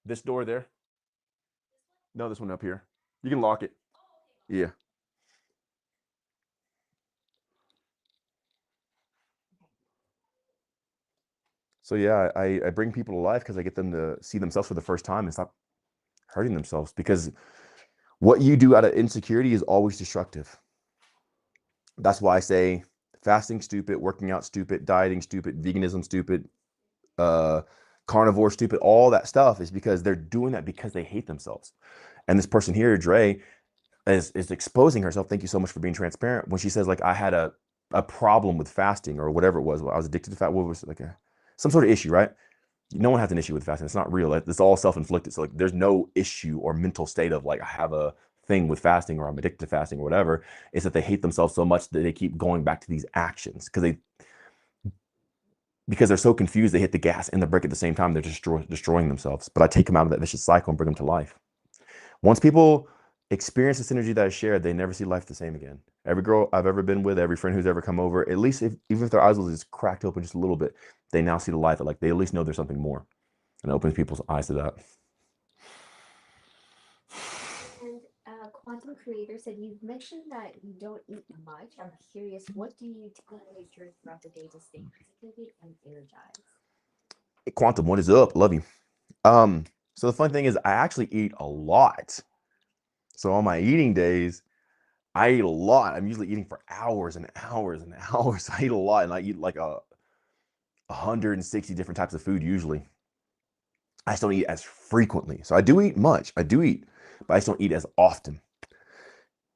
This door there? No, this one up here. You can lock it. Yeah. So yeah, I bring people to life because I get them to see themselves for the first time and stop hurting themselves, because what you do out of insecurity is always destructive. That's why I say fasting stupid, working out stupid, dieting stupid, veganism stupid, uh, carnivore stupid, all that stuff is because they're doing that because they hate themselves. And this person here, Dre, is exposing herself. Thank you so much for being transparent. When she says like I had a problem with fasting or whatever it was, I was addicted to fat. What was it, like some sort of issue, right? No one has an issue with fasting. It's not real. It's all self-inflicted. So like there's no issue or mental state of like I have a thing with fasting or I'm addicted to fasting or whatever. It's that they hate themselves so much that they keep going back to these actions because they're so confused, they hit the gas and the brake at the same time. They're destroying themselves. But I take them out of that vicious cycle and bring them to life. Once people experience this energy that I shared, they never see life the same again. Every girl I've ever been with, every friend who's ever come over, at least even if their eyes will just cracked open just a little bit, they now see the light that like they at least know there's something more, and it opens people's eyes to that. And Quantum Creator said, you've mentioned that you don't eat much. I'm curious, what do you typically drink throughout the day to stay motivated and energized? Hey, Quantum, what is up? Love you. Um, so the fun thing is I actually eat a lot. So on my eating days, I eat a lot. I'm usually eating for hours and hours and hours. I eat a lot, and I eat like 160 different types of food usually. I just don't eat as frequently. So I do eat much. I do eat, but I just don't eat as often,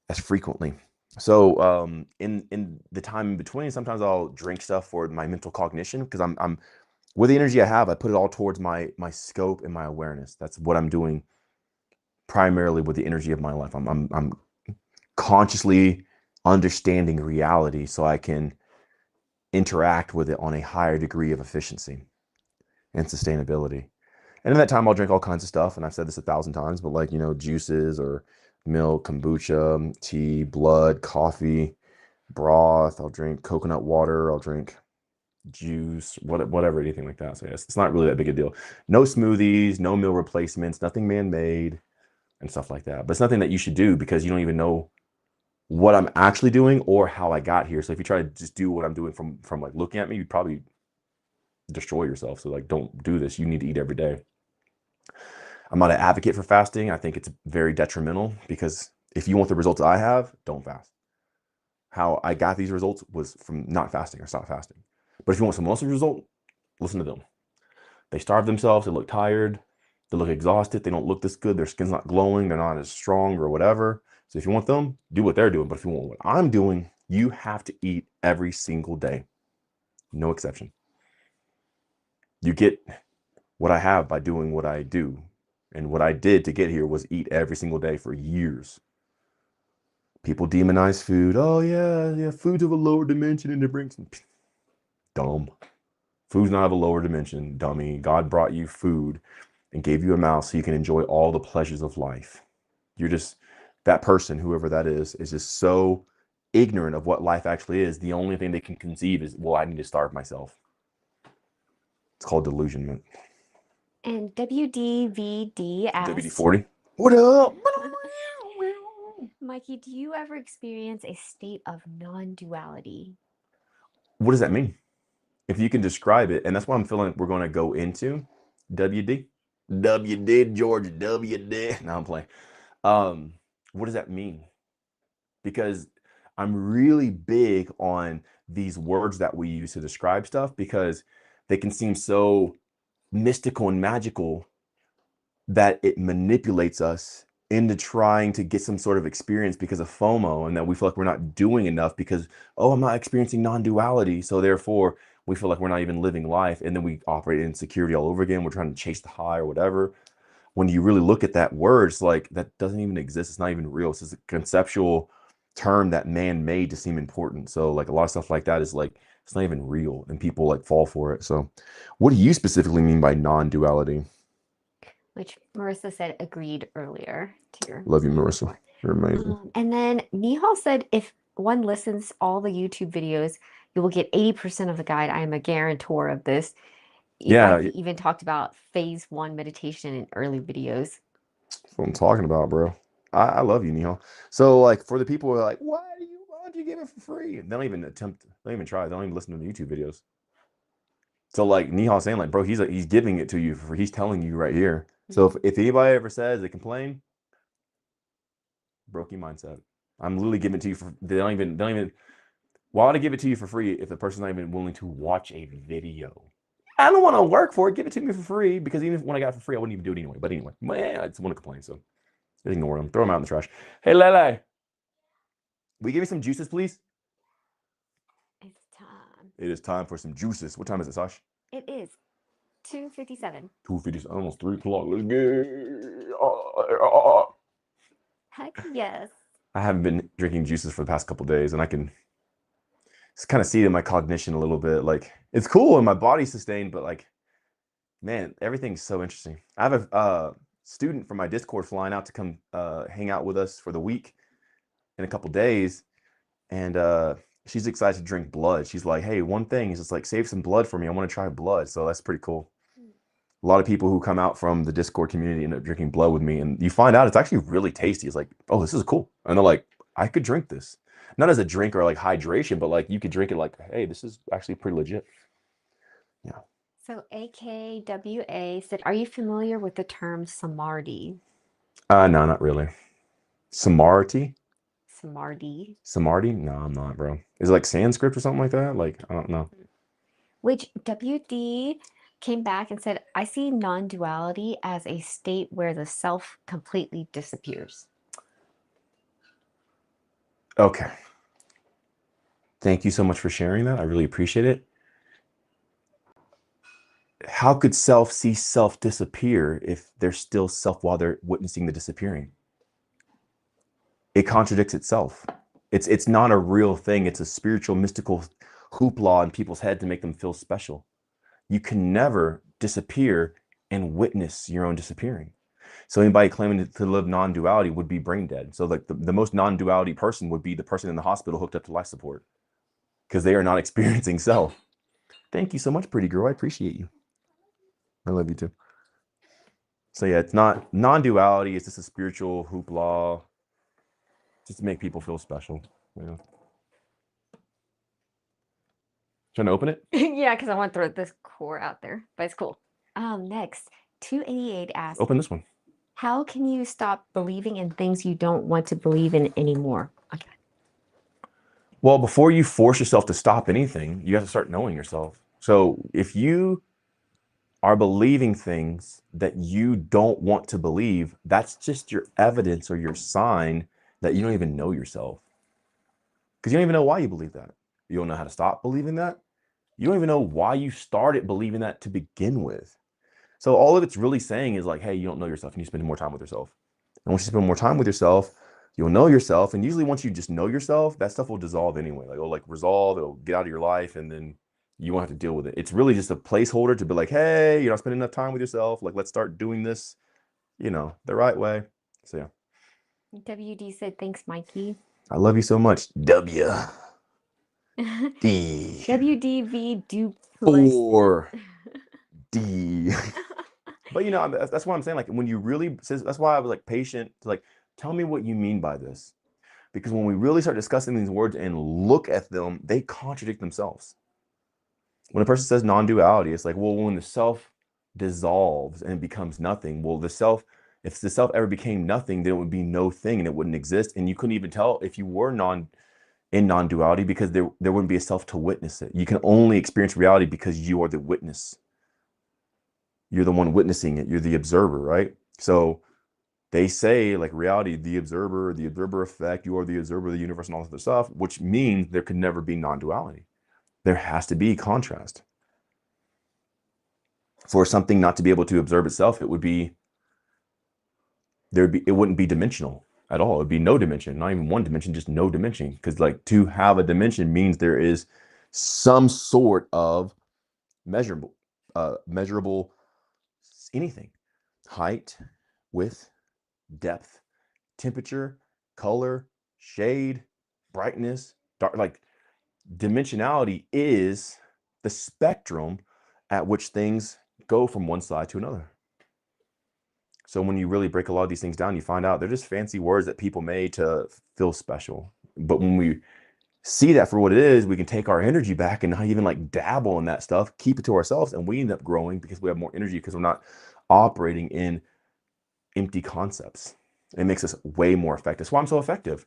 as frequently. So in the time in between, sometimes I'll drink stuff for my mental cognition because I'm with the energy I have, I put it all towards my scope and my awareness. That's what I'm doing primarily with the energy of my life. I'm consciously understanding reality so I can interact with it on a higher degree of efficiency and sustainability. And in that time, I'll drink all kinds of stuff. And I've said this 1,000 times, but like, juices or milk, kombucha, tea, blood, coffee, broth. I'll drink coconut water. I'll drink juice, whatever, anything like that. So yes, it's not really that big a deal. No smoothies, no meal replacements, nothing man-made and stuff like that. But it's nothing that you should do because you don't even know what I'm actually doing or how I got here. So if you try to just do what I'm doing from like looking at me, you'd probably destroy yourself. So like don't do this. You need to eat every day. I'm not an advocate for fasting. I think it's very detrimental because if you want the results I have, don't fast. How I got these results was from not fasting or stop fasting. But if you want someone else's result, listen to them. They starve themselves, they look tired, they look exhausted, they don't look this good, their skin's not glowing, they're not as strong or whatever. So if you want them, do what they're doing. But if you want what I'm doing, you have to eat every single day. No exception. You get what I have by doing what I do. And what I did to get here was eat every single day for years. People demonize food. Oh yeah, yeah, food's of a lower dimension and it brings dumb. Food's not of a lower dimension, dummy. God brought you food and gave you a mouth so you can enjoy all the pleasures of life. You're just that person, whoever that is just so ignorant of what life actually is. The only thing they can conceive is, well, I need to starve myself. It's called delusionment. And WDVD asks, WD-40. What up? Mikey, do you ever experience a state of non-duality? What does that mean? If you can describe it, and that's what I'm feeling we're going to go into. WD. WD, Georgia, WD. Now I'm playing. Um, what does that mean? Because I'm really big on these words that we use to describe stuff because they can seem so mystical and magical that it manipulates us into trying to get some sort of experience because of FOMO, and that we feel like we're not doing enough because, oh, I'm not experiencing non-duality. So therefore, we feel like we're not even living life. And then we operate in insecurity all over again. We're trying to chase the high or whatever. When you really look at that word, it's like that doesn't even exist. It's not even real. It's just a conceptual term that man made to seem important. So like a lot of stuff like that is like it's not even real, and people like fall for it. So what do you specifically mean by non-duality? Which Marissa said agreed earlier to your Love you, Marissa. You're amazing. And then Nihal said if one listens to all the YouTube videos, you will get 80% of the guide. I am a guarantor of this. Yeah, I've even talked about phase one meditation in early videos. that's what I'm talking about, bro. I love you, Neil. So like for the people who are like, why don't you give it for free? They don't even attempt, they don't even try, they don't even listen to the YouTube videos. So like Nihal saying, like, bro, he's giving it to you for he's telling you right here. So if anybody ever says they complain, broke your mindset. I'm literally giving it to you for they don't even why would I give it to you for free if the person's not even willing to watch a video? I don't want to work for it. Give it to me for free because even if when I got it for free, I wouldn't even do it anyway. But anyway, man, I just want to complain. So just ignore them. Throw them out in the trash. Hey, Lele, will you give me some juices, please? It's time. It is time for some juices. What time is it, Sash? It is 2:57. 2:50, almost 3 o'clock. Let's get. Heck yes. I haven't been drinking juices for the past couple days, and I can kind of see it in my cognition a little bit. Like it's cool and my body's sustained, but like, man, everything's so interesting. I have a student from my Discord flying out to come hang out with us for the week in a couple days, and she's excited to drink blood. She's like, hey, one thing is just like save some blood for me. I want to try blood. So that's pretty cool. A lot of people who come out from the Discord community end up drinking blood with me, and you find out it's actually really tasty. It's like, oh, this is cool. And they're like, I could drink this. Not as a drink or like hydration, but like you could drink it like, hey, this is actually pretty legit. Yeah. So AKWA said, are you familiar with the term samadhi? No, not really. Samarti? Samadhi. Samarti? No, I'm not, bro. Is it like Sanskrit or something like that? Like, I don't know. Which WD came back and said, I see non-duality as a state where the self completely disappears. Okay. Thank you so much for sharing that. I really appreciate it. How could self see self disappear if there's still self while they're witnessing the disappearing? It contradicts itself. It's not a real thing. It's a spiritual, mystical hoopla in people's head to make them feel special. You can never disappear and witness your own disappearing. So anybody claiming to live non-duality would be brain dead. So like the most non-duality person would be the person in the hospital hooked up to life support because they are not experiencing self. Thank you so much, pretty girl. I appreciate you. I love you too. So yeah, it's not non-duality. It's just a spiritual hoopla, just to make people feel special. Yeah. Trying to open it? Yeah, because I want to throw this core out there, but it's cool. Next, 288 asks, Open this one. how can you stop believing in things you don't want to believe in anymore? Okay. Well, before you force yourself to stop anything, you have to start knowing yourself. So if you are believing things that you don't want to believe, that's just your evidence or your sign that you don't even know yourself. Because you don't even know why you believe that. You don't know how to stop believing that. You don't even know why you started believing that to begin with. So all of it's really saying is like, hey, you don't know yourself. You need to spend more time with yourself. And once you spend more time with yourself, you'll know yourself. And usually once you just know yourself, that stuff will dissolve anyway. Like it'll like resolve, it'll get out of your life, and then you won't have to deal with it. It's really just a placeholder to be like, hey, you're not spending enough time with yourself. Like, let's start doing this, the right way. So yeah. WD said, thanks, Mikey. I love you so much. W. D. WDV duplex. 4. D. But that's why I'm saying, like, when you really, that's why I was like patient to like, tell me what you mean by this. Because when we really start discussing these words and look at them, they contradict themselves. When a person says non-duality, it's like, well, when the self dissolves and it becomes nothing, well, if the self ever became nothing, then it would be no thing and it wouldn't exist. And you couldn't even tell if you were in non-duality because there wouldn't be a self to witness it. You can only experience reality because you are the witness. You're the one witnessing it. You're the observer, right? So they say like reality, the observer effect, you are the observer of the universe and all this other stuff, which means there could never be non-duality. There has to be contrast. For something not to be able to observe itself, it wouldn't be dimensional at all. It'd be no dimension, not even one dimension, just no dimension. Because like to have a dimension means there is some sort of measurable anything, height, width, depth, temperature, color, shade, brightness, dark. Like dimensionality is the spectrum at which things go from one side to another. So when you really break a lot of these things down, you find out they're just fancy words that people made to feel special. But when we see that for what it is, we can take our energy back and not even like dabble in that stuff, keep it to ourselves, and we end up growing because we have more energy because we're not operating in empty concepts. It makes us way more effective. That's why I'm so effective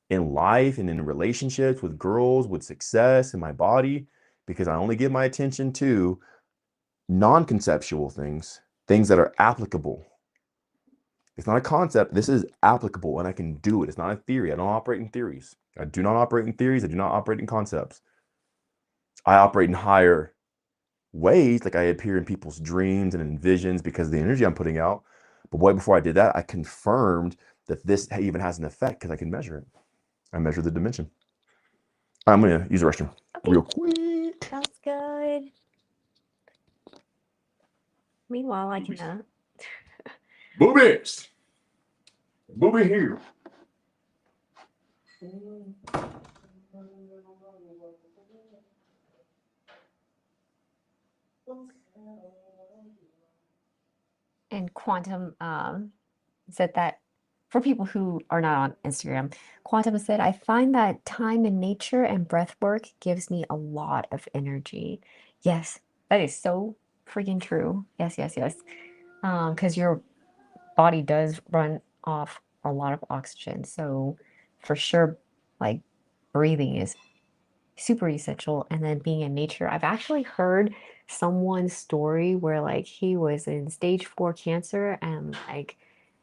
in life and in relationships with girls, with success in my body, because I only give my attention to non-conceptual things, things that are applicable. It's not a concept. This is applicable and I can do it. It's not a theory. I don't operate in theories. I do not operate in theories. I do not operate in concepts. I operate in higher ways, like I appear in people's dreams and in visions because of the energy I'm putting out. But way before I did that, I confirmed that this even has an effect because I can measure it. I measure the dimension. I'm going to use the restroom real quick. Sounds good. Meanwhile, I can Boobies! Booby here. and Quantum said that for people who are not on Instagram, Quantum said, I find that time in nature and breath work gives me a lot of energy. Yes, that is so freaking true. Yes, yes, yes. Because your body does run off a lot of oxygen. So for sure, like breathing is super essential. And then being in nature. I've actually heard someone's story where like he was in stage 4 cancer and like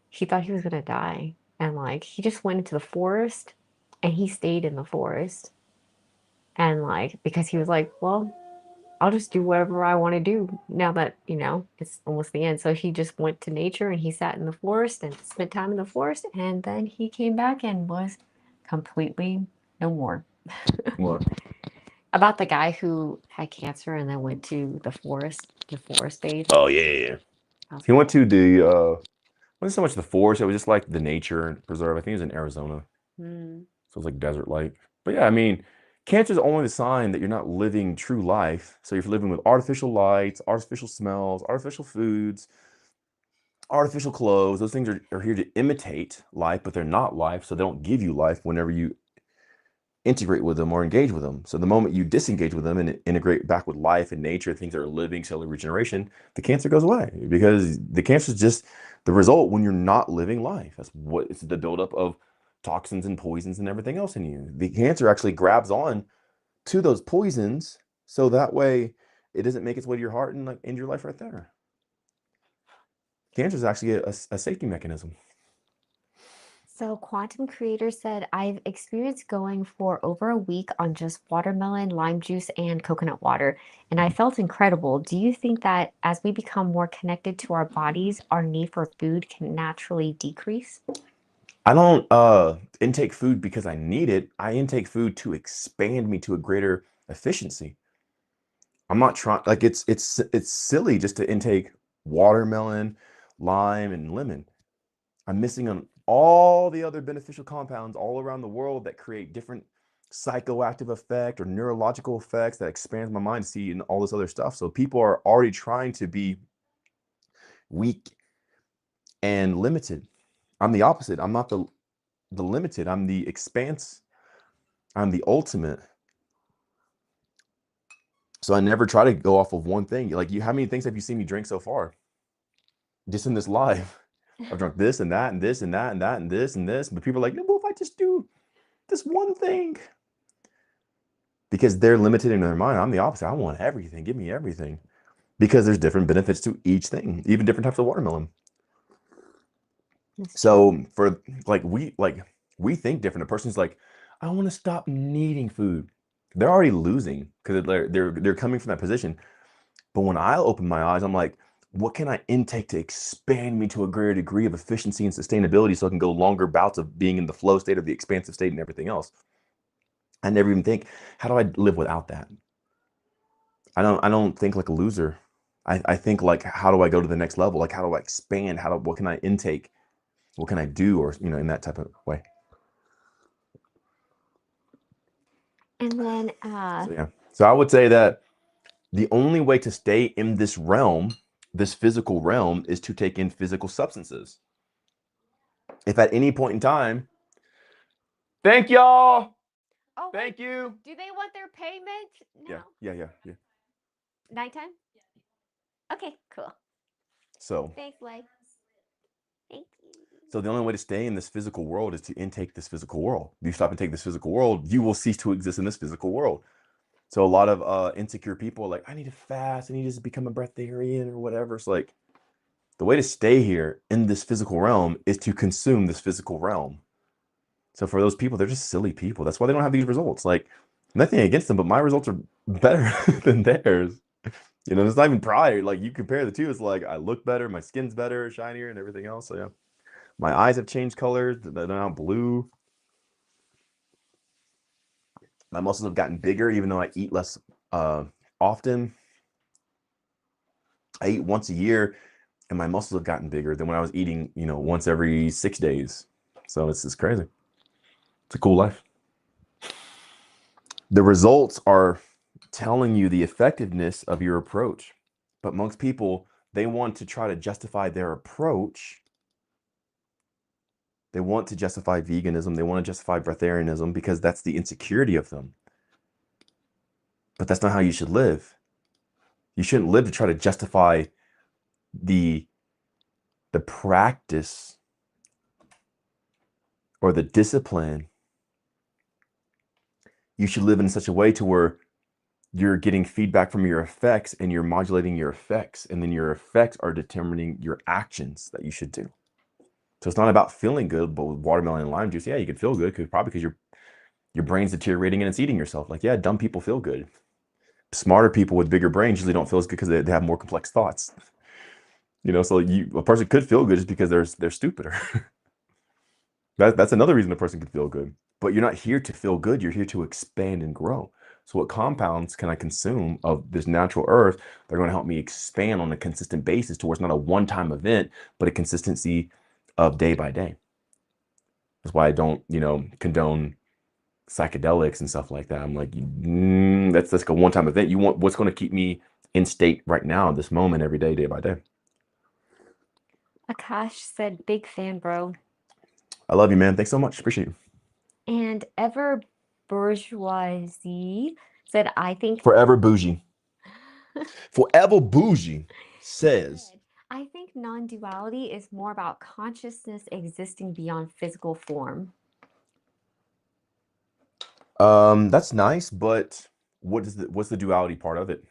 he thought he was gonna die. And like he just went into the forest and he stayed in the forest. And like because he was like, well, I'll just do whatever I want to do now that, it's almost the end. So he just went to nature and he sat in the forest and spent time in the forest. And then he came back and was completely no more. What? About the guy who had cancer and then went to the forest stage. Oh, yeah. He went to the, wasn't so much the forest, it was just like the nature preserve. I think it was in Arizona. Mm. So it's like desert like. But yeah, I mean, cancer is only the sign that you're not living true life. So you're living with artificial lights, artificial smells, artificial foods, artificial clothes. Those things are here to imitate life, but they're not life. So they don't give you life whenever you integrate with them or engage with them. So the moment you disengage with them and integrate back with life and nature, things that are living, cellular regeneration, the cancer goes away because the cancer is just the result when you're not living life. That's what it's the buildup of toxins and poisons and everything else in you. The cancer actually grabs on to those poisons so that way it doesn't make its way to your heart and like end your life right there. Cancer is actually a safety mechanism. So Quantum Creator said, I've experienced going for over a week on just watermelon, lime juice, and coconut water, and I felt incredible. Do you think that as we become more connected to our bodies, our need for food can naturally decrease? I don't intake food because I need it. I intake food to expand me to a greater efficiency. I'm not trying like it's silly just to intake watermelon, lime, and lemon. I'm missing on all the other beneficial compounds all around the world that create different psychoactive effect or neurological effects that expands my mind to see and all this other stuff. So people are already trying to be weak and limited. I'm the opposite. I'm not the limited. I'm the expanse. I'm the ultimate. So I never try to go off of one thing. Like you, how many things have you seen me drink so far? Just in this live. I've drunk this and that and this and that and that and this and this. But people are like, no, well, if I just do this one thing. Because they're limited in their mind. I'm the opposite. I want everything. Give me everything. Because there's different benefits to each thing, even different types of watermelon. That's true. So for we think different. A person's like, I want to stop needing food. They're already losing because they're coming from that position. But when I open my eyes, I'm like, what can I intake to expand me to a greater degree of efficiency and sustainability so I can go longer bouts of being in the flow state or the expansive state and everything else? I never even think, how do I live without that? I don't think like a loser. I think like, how do I go to the next level? Like, how do I expand? What can I intake? What can I do? Or, in that type of way. And then So, yeah. So I would say that the only way to stay in this realm, this physical realm, is to take in physical substances. If at any point in time, thank y'all. Oh, Thank you. do they want their payment now? Yeah. Nighttime? Okay, cool. So, Thanks, Lay. Thank you. so the only way to stay in this physical world is to intake this physical world. If you stop and take this physical world, you will cease to exist in this physical world. So a lot of insecure people are like, I need to fast, I need to just become a breatharian or whatever. It's like the way to stay here in this physical realm is to consume this physical realm. So for those people, they're just silly people. That's why they don't have these results. Like nothing against them, but my results are better than theirs. You know, it's not even pride. Like you compare the two, it's like I look better, my skin's better, shinier, and everything else. So yeah, my eyes have changed colors. They're now blue. My muscles have gotten bigger, even though I eat less often. I eat once a year, and my muscles have gotten bigger than when I was eating, you know, once every 6 days. So it's just crazy. It's a cool life. The results are telling you the effectiveness of your approach. But most people, they want to try to justify their approach. They want to justify veganism. They want to justify breatharianism because that's the insecurity of them. But that's not how you should live. You shouldn't live to try to justify the practice or the discipline. You should live in such a way to where you're getting feedback from your effects and you're modulating your effects, and then your effects are determining your actions that you should do. So it's not about feeling good, but with watermelon and lime juice, yeah, you can feel good because your brain's deteriorating and it's eating yourself. Like, yeah, dumb people feel good. Smarter people with bigger brains usually don't feel as good because they have more complex thoughts. You know, so a person could feel good just because they're stupider. That's another reason a person could feel good. But you're not here to feel good. You're here to expand and grow. So what compounds can I consume of this natural earth? They're going to help me expand on a consistent basis towards not a one-time event, but a consistency of day by day. That's why I don't, you know, condone psychedelics and stuff like that. I'm like, that's like a one-time event. You want what's going to keep me in state right now, this moment, every day, day by day. Akash said, big fan, bro. I love you, man. Thanks so much. Appreciate you. And Ever Bourgeoisie said, I think Forever bougie. Forever bougie says, I think non-duality is more about consciousness existing beyond physical form. that's nice, but what's the duality part of it?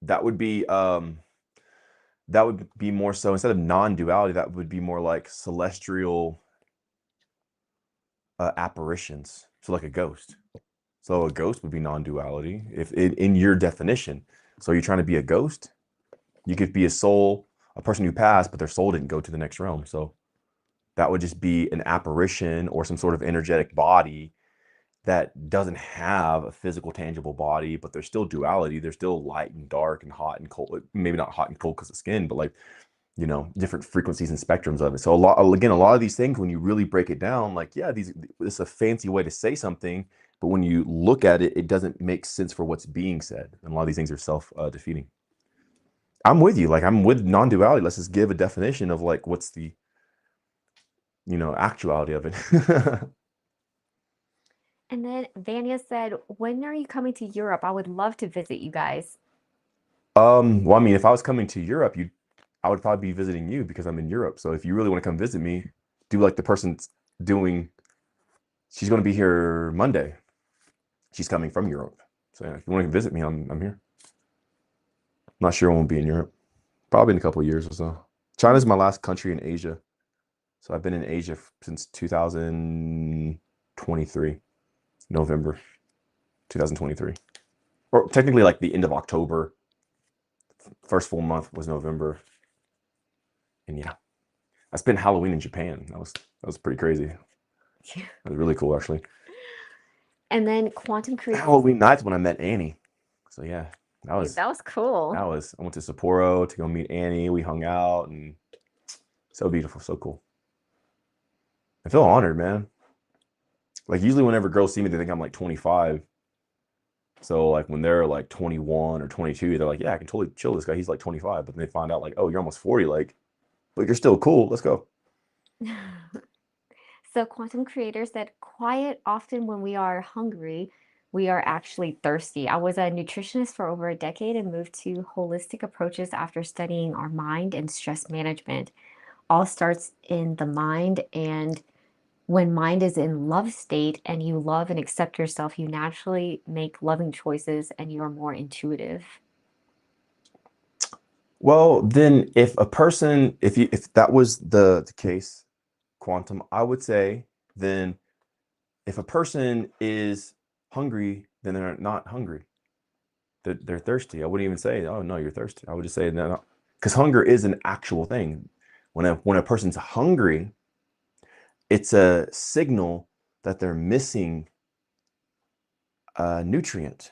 That would be more so, instead of non-duality, that would be more like celestial apparitions. So like a ghost. So a ghost would be non-duality if in your definition. So you're trying to be a ghost. You could be a soul, a person who passed, but their soul didn't go to the next realm. So that would just be an apparition or some sort of energetic body that doesn't have a physical, tangible body, but there's still duality. There's still light and dark and hot and cold. Maybe not hot and cold because of skin, but like, you know, different frequencies and spectrums of it. So a lot of these things, when you really break it down, like, yeah, it's a fancy way to say something, but when you look at it, it doesn't make sense for what's being said. And a lot of these things are self-defeating. I'm with you. Like, I'm with non-duality. Let's just give a definition of like, what's the, you know, actuality of it. And then Vanya said, when are you coming to Europe? I would love to visit you guys. Well, I mean, if I was coming to Europe, I would probably be visiting you because I'm in Europe. So if you really want to come visit me, do like the person's doing, she's going to be here Monday. She's coming from Europe. So yeah, if you want to visit me, I'm here. Not sure when we'll be in Europe. Probably in a couple of years or so. China's my last country in Asia. So I've been in Asia since 2023, November 2023. Or technically like the end of October. First full month was November. And yeah, I spent Halloween in Japan. That was pretty crazy. That was really cool, actually. And then Quantum Creative. Halloween night's when I met Annie. So yeah, that was cool. I went to Sapporo to go meet Annie. We hung out and so beautiful, so cool. I feel honored, man. Like usually whenever girls see me, they think I'm like 25. So like when they're like 21 or 22, they're like, yeah, I can totally chill this guy. He's like 25. But then they find out like, oh, you're almost 40. Like, but you're still cool. Let's go. So quantum creator said, quiet often when we are hungry, we are actually thirsty. I was a nutritionist for over a decade and moved to holistic approaches after studying our mind and stress management. All starts in the mind, and when mind is in love state and you love and accept yourself, you naturally make loving choices and you're more intuitive. Well, then if a person, if that was the case, quantum, I would say then if a person is hungry, then they're not hungry. They're thirsty. I wouldn't even say, oh no, you're thirsty. I would just say no, because hunger is an actual thing. When a person's hungry, it's a signal that they're missing a nutrient,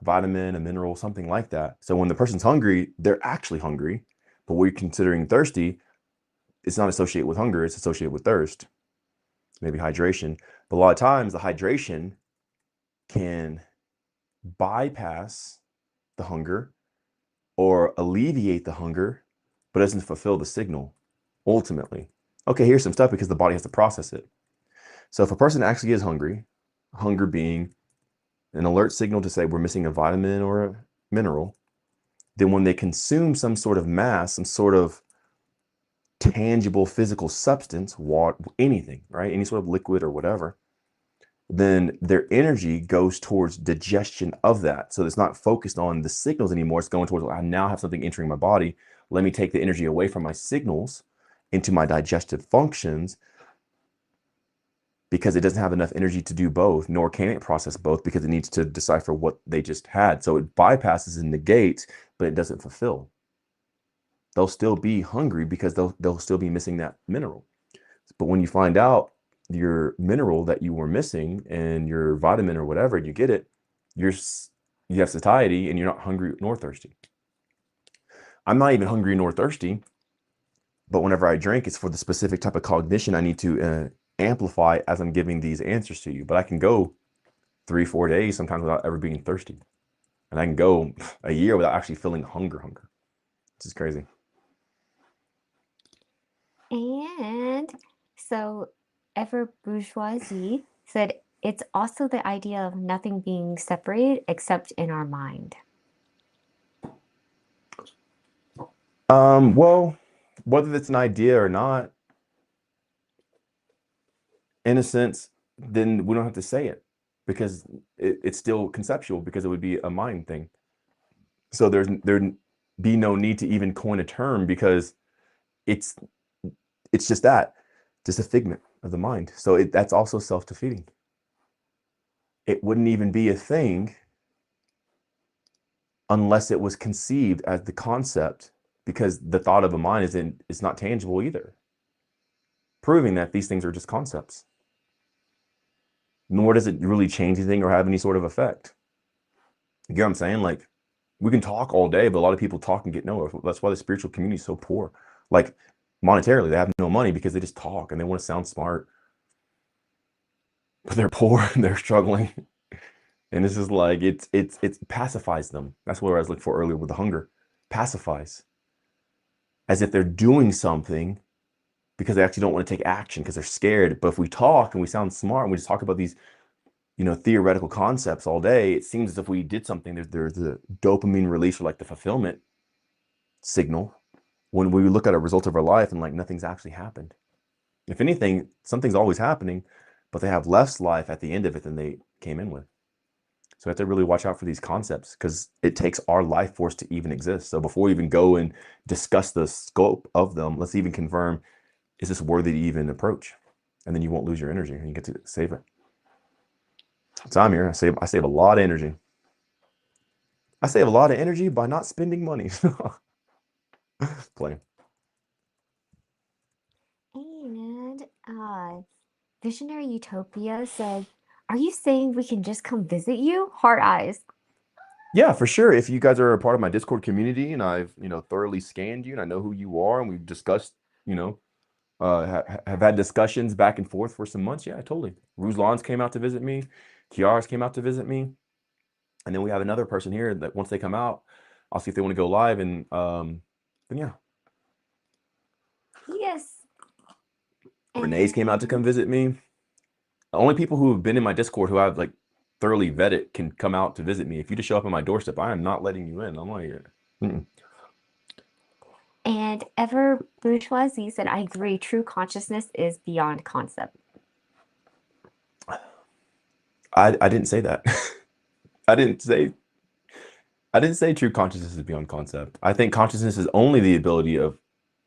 vitamin, a mineral, something like that. So when the person's hungry, they're actually hungry. But we're considering thirsty, it's not associated with hunger, it's associated with thirst, maybe hydration. But a lot of times the hydration can bypass the hunger or alleviate the hunger, but doesn't fulfill the signal ultimately. Okay, here's some stuff because the body has to process it. So if a person actually is hungry, hunger being an alert signal to say we're missing a vitamin or a mineral, then when they consume some sort of mass, some sort of tangible physical substance, water, anything, right? Any sort of liquid or whatever, then their energy goes towards digestion of that. So it's not focused on the signals anymore. It's going towards, I now have something entering my body. Let me take the energy away from my signals into my digestive functions, because it doesn't have enough energy to do both, nor can it process both because it needs to decipher what they just had. So it bypasses and negates, but it doesn't fulfill. They'll still be hungry because they'll still be missing that mineral. But when you find out your mineral that you were missing and your vitamin or whatever, and you get it, you have satiety and you're not hungry nor thirsty. I'm not even hungry nor thirsty, but whenever I drink, it's for the specific type of cognition I need to amplify as I'm giving these answers to you. But I can go 3-4 days sometimes without ever being thirsty, and I can go a year without actually feeling hunger. This is crazy. And so Ever Bourgeoisie said, it's also the idea of nothing being separated except in our mind. Well, whether it's an idea or not, in a sense, then we don't have to say it because it's still conceptual, because it would be a mind thing. So there'd be no need to even coin a term because it's it's just a figment of the mind. So that's also self-defeating. It wouldn't even be a thing unless it was conceived as the concept, because the thought of a mind is not tangible either, proving that these things are just concepts. Nor does it really change anything or have any sort of effect. You get what I'm saying? Like, we can talk all day, but a lot of people talk and get nowhere. That's why the spiritual community is so poor. Like, monetarily, they have no money because they just talk and they want to sound smart, but they're poor and they're struggling. And this is like, it pacifies them. That's what I was looking for earlier with the hunger. Pacifies. As if they're doing something because they actually don't want to take action because they're scared. But if we talk and we sound smart and we just talk about these, theoretical concepts all day, it seems as if we did something. There's a dopamine release, or like the fulfillment signal, when we look at a result of our life and like nothing's actually happened. If anything, something's always happening, but they have less life at the end of it than they came in with. So we have to really watch out for these concepts because it takes our life force to even exist. So before we even go and discuss the scope of them, let's even confirm, is this worthy to even approach? And then you won't lose your energy and you get to save it. So I'm here. I save a lot of energy. I save a lot of energy by not spending money. Playing. And Visionary Utopia said, are you saying we can just come visit you? Heart eyes. Yeah, for sure. If you guys are a part of my Discord community and I've, thoroughly scanned you and I know who you are and we've discussed, have had discussions back and forth for some months. Yeah, totally. Ruslan's came out to visit me. Kiara's came out to visit me. And then we have another person here that once they come out, I'll see if they want to go live. And then, yeah. Yes. Renee's came out to come visit me. The only people who have been in my Discord who I've like thoroughly vetted can come out to visit me. If you just show up on my doorstep, I am not letting you in. I'm like, mm-mm. And Ever Bourgeoisie said, I agree, true consciousness is beyond concept. I didn't say that. I didn't say true consciousness is beyond concept. I think consciousness is only the ability of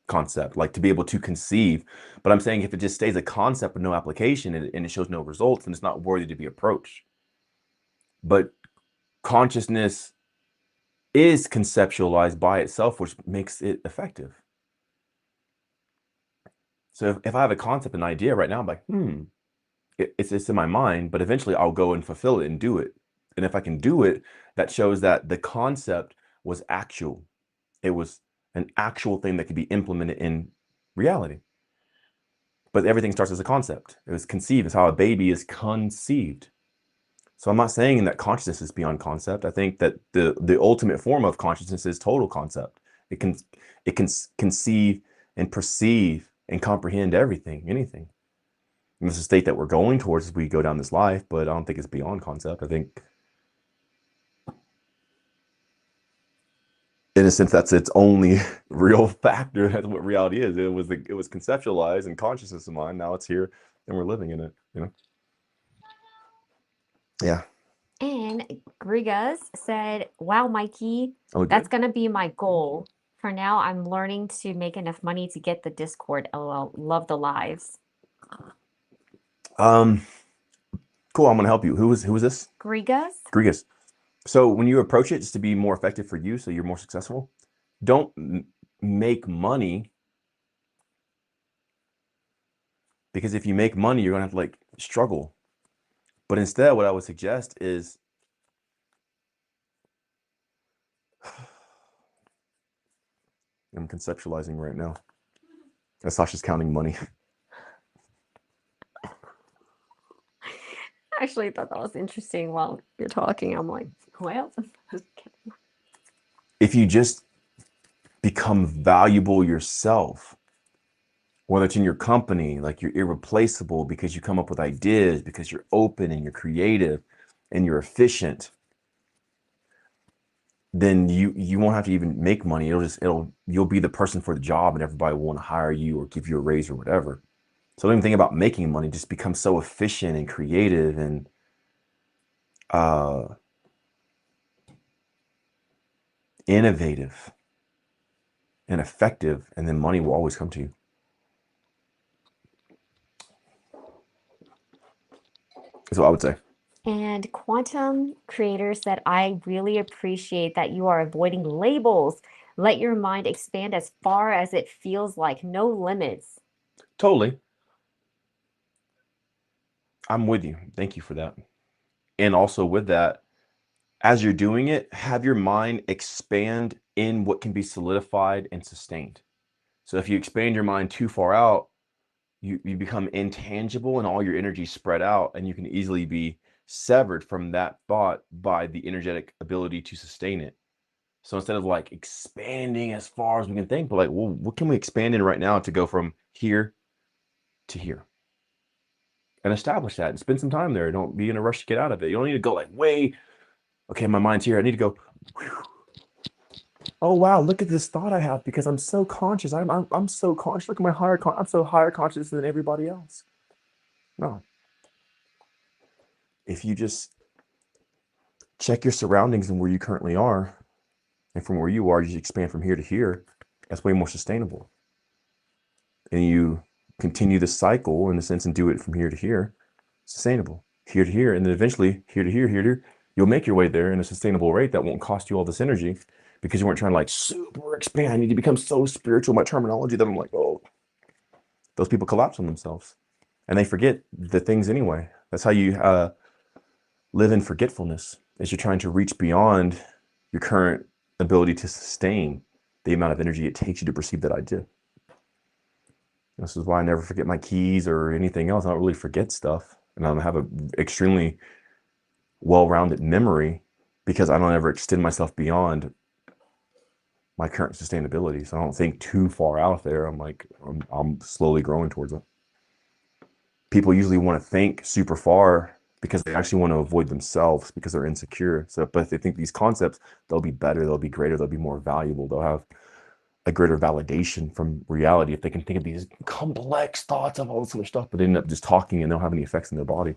concept, like to be able to conceive. But I'm saying if it just stays a concept with no application and it shows no results, then it's not worthy to be approached. But consciousness is conceptualized by itself, which makes it effective. So if I have a concept, an idea right now, I'm like, it's in my mind, but eventually I'll go and fulfill it and do it. And if I can do it, that shows that the concept was actual. It was an actual thing that could be implemented in reality. But everything starts as a concept. It was conceived. It's how a baby is conceived. So I'm not saying that consciousness is beyond concept. I think that the ultimate form of consciousness is total concept. It can conceive and perceive and comprehend everything, anything. And it's a state that we're going towards as we go down this life, but I don't think it's beyond concept. I think in a sense that's its only real factor. That's what reality is. It was conceptualized and consciousness of mind. Now it's here and we're living in it, you know? Yeah. And Grigas said, wow, Mikey, Oh, that's going to be my goal. For now, I'm learning to make enough money to get the Discord. LOL. Love the lives. Cool. I'm gonna help you. Who is this? Grigas. Grigas. So when you approach it, just to be more effective for you, so you're more successful, don't make money, because if you make money, you're gonna have to like struggle. But instead, what I would suggest is I'm conceptualizing right now. Sasha's counting money. I actually thought that was interesting while you're talking. I'm like, well, If you just become valuable yourself, whether it's in your company, like you're irreplaceable because you come up with ideas, because you're open and you're creative and you're efficient, then you won't have to even make money. You'll be the person for the job and everybody will want to hire you or give you a raise or whatever. So don't even think about making money, just become so efficient and creative and innovative and effective, and then money will always come to you. That's what I would say. And Quantum Creator said, I really appreciate that you are avoiding labels. Let your mind expand as far as it feels like, no limits. Totally. I'm with you. Thank you for that. And also with that, as you're doing it, have your mind expand in what can be solidified and sustained. So if you expand your mind too far out, you become intangible and all your energy spread out, and you can easily be severed from that thought by the energetic ability to sustain it. So instead of like expanding as far as we can think, but like, well, what can we expand in right now to go from here to here? And establish that and spend some time there. Don't be in a rush to get out of it. You don't need to go like way, okay, my mind's here. I need to go, whew. Oh wow, look at this thought I have because I'm so conscious. I'm so conscious. Look at my I'm so higher conscious than everybody else. No. If you just check your surroundings and where you currently are, and from where you are, you just expand from here to here, that's way more sustainable. And you continue the cycle in a sense and do it from here to here, sustainable, here to here, and then eventually here to here, here to here, you'll make your way there in a sustainable rate that won't cost you all this energy because you weren't trying to like super expand. I need to become so spiritual, my terminology, that I'm like, oh, those people collapse on themselves and they forget the things anyway. That's how you live in forgetfulness, as you're trying to reach beyond your current ability to sustain the amount of energy it takes you to perceive that idea. This is why I never forget my keys or anything else. I don't really forget stuff. And I have an extremely well-rounded memory because I don't ever extend myself beyond my current sustainability. So I don't think too far out there. I'm slowly growing towards it. people usually want to think super far because they actually want to avoid themselves because they're insecure. So, but if they think these concepts, they'll be better, they'll be greater, they'll be more valuable, they'll have a greater validation from reality if they can think of these complex thoughts of all this other stuff, but they end up just talking and they don't have any effects in their body,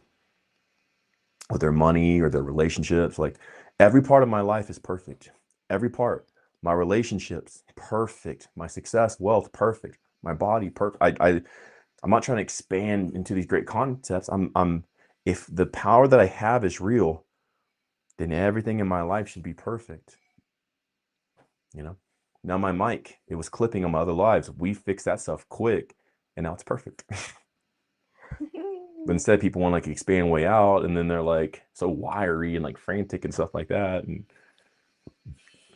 with their money or their relationships. Like every part of my life is perfect. Every part. My relationships, perfect. My success, wealth, perfect. My body, perfect. I'm not trying to expand into these great concepts. If the power that I have is real, then everything in my life should be perfect. You know? Now my mic, it was clipping on my other lives. We fixed that stuff quick, and now it's perfect. But instead, people want to like expand way out, and then they're like so wiry and like frantic and stuff like that. And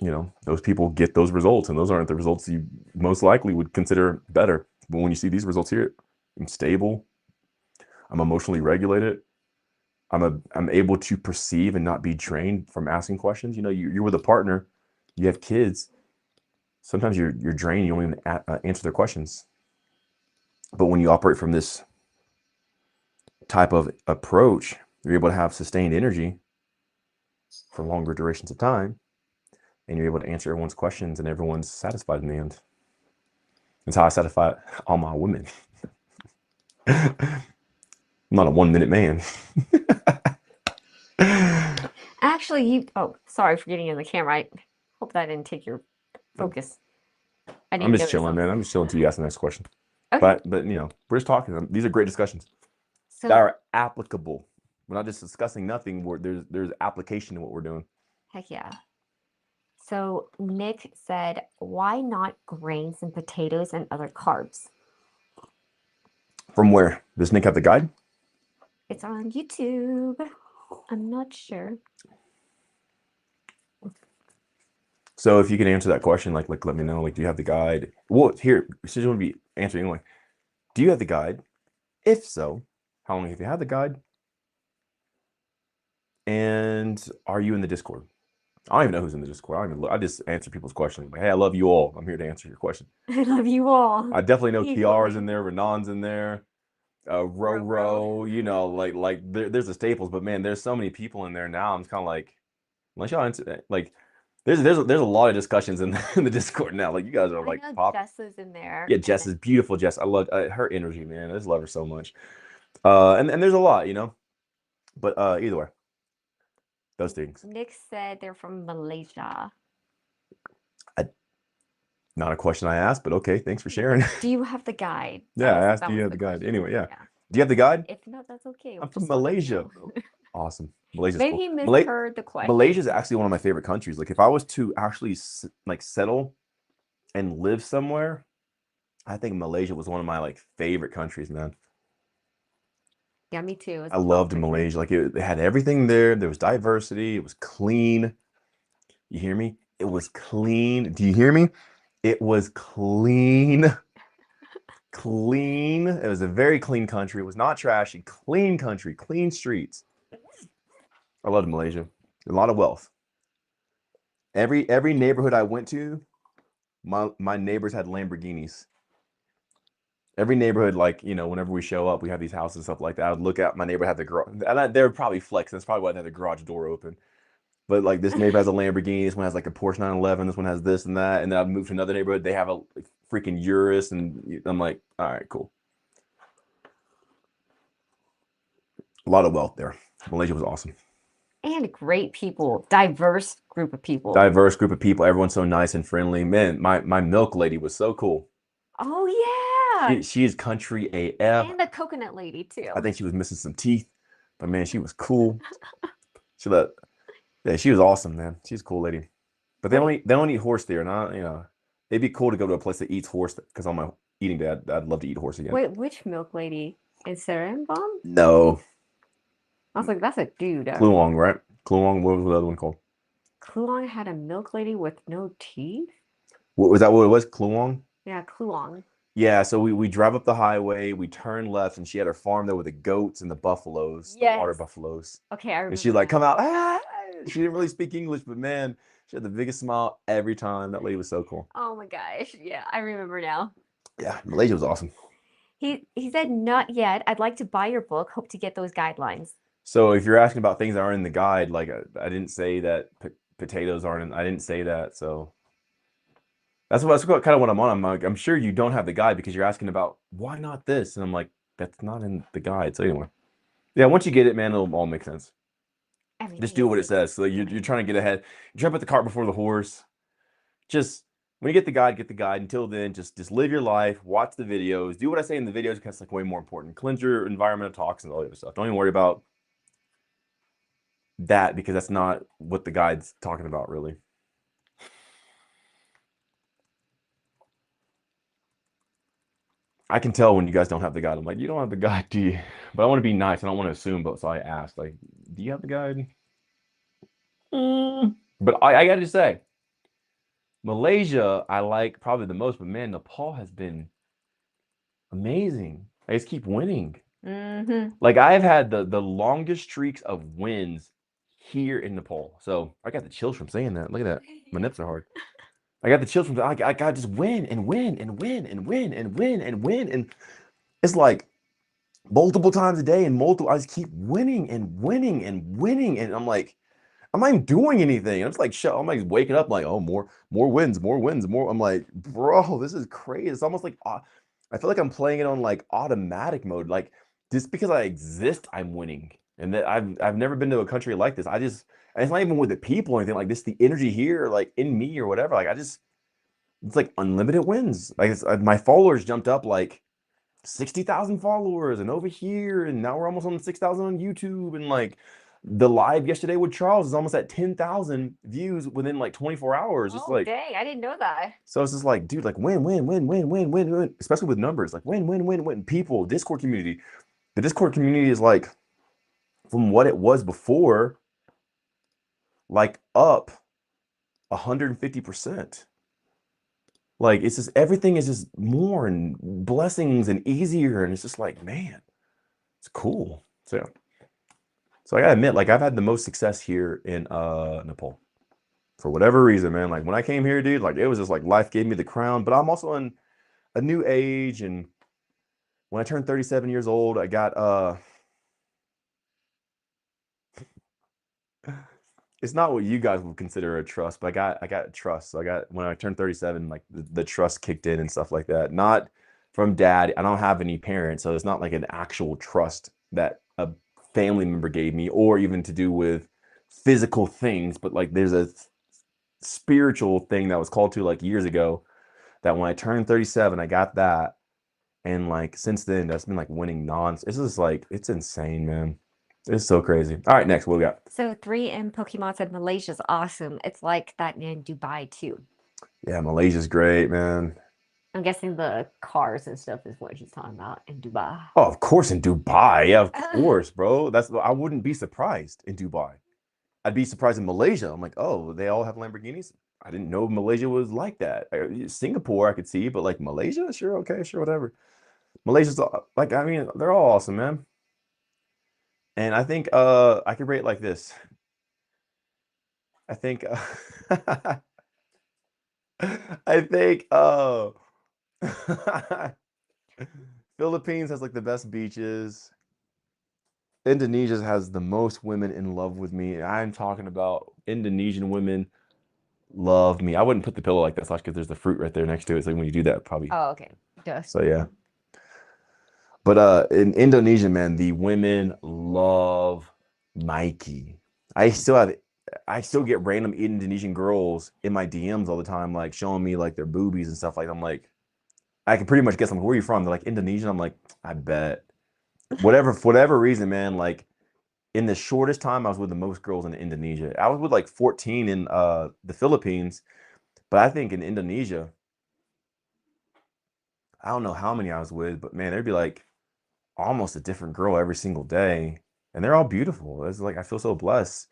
you know, those people get those results, and those aren't the results you most likely would consider better. But when you see these results here, I'm stable, I'm emotionally regulated, I'm able to perceive and not be drained from asking questions. You know, you're with a partner, you have kids. Sometimes you're drained, you don't even answer their questions. But when you operate from this type of approach, you're able to have sustained energy for longer durations of time, and you're able to answer everyone's questions, and everyone's satisfied in the end. That's how I satisfy all my women. I'm not a 1 minute man. Actually, oh, sorry for getting in the camera. I hope that didn't take your focus. I I'm didn't just notice chilling, them. man. I'm just chilling until you ask the next question. Okay. But you know, we're just talking. These are great discussions that So, are applicable. We're not just discussing nothing. There's application to what we're doing. heck yeah. So Nick said, why not grains and potatoes and other carbs? From where? Does Nick have the guide? It's on YouTube. I'm not sure. So if you can answer that question, like let me know. Like, do you have the guide? Well, here, since you want to be answering anyway, do you have the guide? If so, how long have you had the guide? And are you in the Discord? I don't even know who's in the Discord. I don't even look. I just answer people's questions. Like, hey, I love you all. I'm here to answer your question. I love you all. I definitely know Kiara's Equally. in there, Renan's in there, Ro. Roro. You know, like there's the staples. But man, there's so many people in there now. I'm just kind of like, unless y'all answer, like, there's a lot of discussions in in the Discord now. Like you guys are I like know pop. Jess is in there. Yeah, And Jess is beautiful. Jess, I love her energy, man. I just love her so much. And there's a lot, you know. But either way, those things. Nick said they're from Malaysia. Not a question I asked, but okay, thanks for sharing. Do you have the guide? Yeah, I asked, That do you was have the the guide? question. Anyway, yeah. Yeah. Do you have the guide? If not, that's okay. I'm We'll from just let them Malaysia. know. Awesome. Malaysia's Maybe cool. he misheard the Malaysia is question. actually one of my favorite countries. Like if I was to actually like settle and live somewhere, I think Malaysia was one of my like favorite countries, man. Yeah, me too. It's I a small loved country. Malaysia. Like it had everything there. There was diversity. It was clean. You hear me? It was clean. Do you hear me? It was clean. Clean. It was a very clean country. It was not trashy. Clean country, clean streets. I loved Malaysia. A lot of wealth. Every neighborhood I went to, my neighbors had Lamborghinis. Every neighborhood, like, you know, whenever we show up, we have these houses and stuff like that. I would look out, my neighbor had the garage, and they were probably flexing. That's probably why they had the garage door open. But like this neighbor has a Lamborghini, this one has like a Porsche 911, this one has this and that. And then I've moved to another neighborhood, they have a like, freaking Urus, and I'm like, all right, cool. A lot of wealth there. Malaysia was awesome. And great people, diverse group of people. Diverse group of people. Everyone's so nice and friendly. Man, my milk lady was so cool. Oh yeah. She is country AF. And the coconut lady too. I think she was missing some teeth, but man, she was cool. She let, yeah, she was awesome, man. She's a cool lady. But they don't eat horse there, and you know, it'd be cool to go to a place that eats horse because on my eating day, I'd love to eat horse again. Wait, which milk lady? Is Serembom? No, I was like, that's a dude. Kluang, right? Kluang. What was the other one called? Kluang had a milk lady with no teeth? What was that? What it was? Kluang. Yeah, Kluang. Yeah, so we drive up the highway, we turn left, and she had her farm there with the goats and the buffaloes, the water Yes. buffaloes. Okay, I And she'd remember like come now. out. Ah! She didn't really speak English, but man, she had the biggest smile every time. That lady was so cool. Oh my gosh. Yeah, I remember now. Yeah, Malaysia was awesome. He said not yet. I'd like to buy your book. Hope to get those guidelines. So if you're asking about things that aren't in the guide, like I didn't say that potatoes aren't in, I didn't say that. So that's kind of what I'm on. I'm like, I'm sure you don't have the guide because you're asking about why not this, and I'm like, that's not in the guide. So anyway, yeah, once you get it, man, it'll all make sense. Just Everything do is what it making says. So you're trying to get ahead. You jump at the cart before the horse. Just when you get the guide, get the guide. Until then, just live your life, watch the videos, do what I say in the videos because it's like way more important. Cleanse your environment of toxins, all the other stuff. Don't even worry about that because that's not what the guide's talking about, really. I can tell when you guys don't have the guide. I'm like, you don't have the guide, do you? But I want to be nice. I don't want to assume, but so I asked, like, do you have the guide? But I got to say, Malaysia, I like probably the most, but man, Nepal has been amazing. I just keep winning. Mm-hmm. Like I've had the longest streaks of wins here in Nepal. So I got the chills from saying that. Look at that. My nips are hard. I got the chills from I got just win and win and win and win and win and win. And it's like multiple times a day and multiple, I just keep winning and winning and winning. And I'm like, I'm not even doing anything. I'm just like, I'm like waking up like, oh, more wins, more wins, more. I'm like, bro, this is crazy. It's almost like I feel like I'm playing it on like automatic mode. Like just because I exist, I'm winning. And that I've never been to a country like this. And it's not even with the people or anything like this, the energy here, like in me or whatever. Like it's like unlimited wins. Like my followers jumped up like 60,000 followers and over here, and now we're almost on 6,000 on YouTube. And like the live yesterday with Charles is almost at 10,000 views within like 24 hours. It's Oh, like, dang. I didn't know that. so it's just like, dude, like win, win, win, win, win, win, win, especially with numbers, like win, win, win, win. People, Discord community. The Discord community is like from what it was before, like up 150%. Like it's just everything is just more and blessings and easier. And it's just like, man, it's cool. So yeah. So I gotta admit, like I've had the most success here in Nepal for whatever reason, man. Like when I came here, dude, like it was just like life gave me the crown. But I'm also in a new age, and when I turned 37 years old, I got it's not what you guys would consider a trust, but I got trust. So I got when I turned 37, like the trust kicked in and stuff like that. Not from dad. I don't have any parents, so it's not like an actual trust that a family member gave me, or even to do with physical things. But like there's a spiritual thing that was called to like years ago that when I turned 37, I got that. And like since then, that's been like winning It's just like it's insane, man. It's so crazy. All right, next, what we got? So 3M Pokemon said Malaysia's awesome. It's like that in Dubai too. Yeah, Malaysia's great, man. I'm guessing the cars and stuff is what he's talking about in Dubai. Oh, of course in Dubai. Yeah, of course, bro. I wouldn't be surprised in Dubai. I'd be surprised in Malaysia. I'm like, oh, they all have Lamborghinis. I didn't know Malaysia was like that. Singapore, I could see, but like Malaysia, sure, okay, sure, whatever. Malaysia's like, I mean, they're all awesome, man. And I think I could rate it like this. I think I think Philippines has like the best beaches. Indonesia has the most women in love with me. I'm talking about Indonesian women love me. I wouldn't put the pillow like that, Slash, because there's the fruit right there next to it. So when you do that, probably. Oh, okay. Duh. So yeah. But in Indonesia, man, the women love Mikey. I still have I still get random Indonesian girls in my DMs all the time, like showing me like their boobies and stuff like that. I'm like, I can pretty much guess them. Where are you from? They're like Indonesian. I'm like, I bet. Whatever, for whatever reason, man, like in the shortest time, I was with the most girls in Indonesia. I was with like 14 in the Philippines, but I think in Indonesia, I don't know how many I was with, but man, there'd be like almost a different girl every single day, and they're all beautiful. It's like I feel so blessed.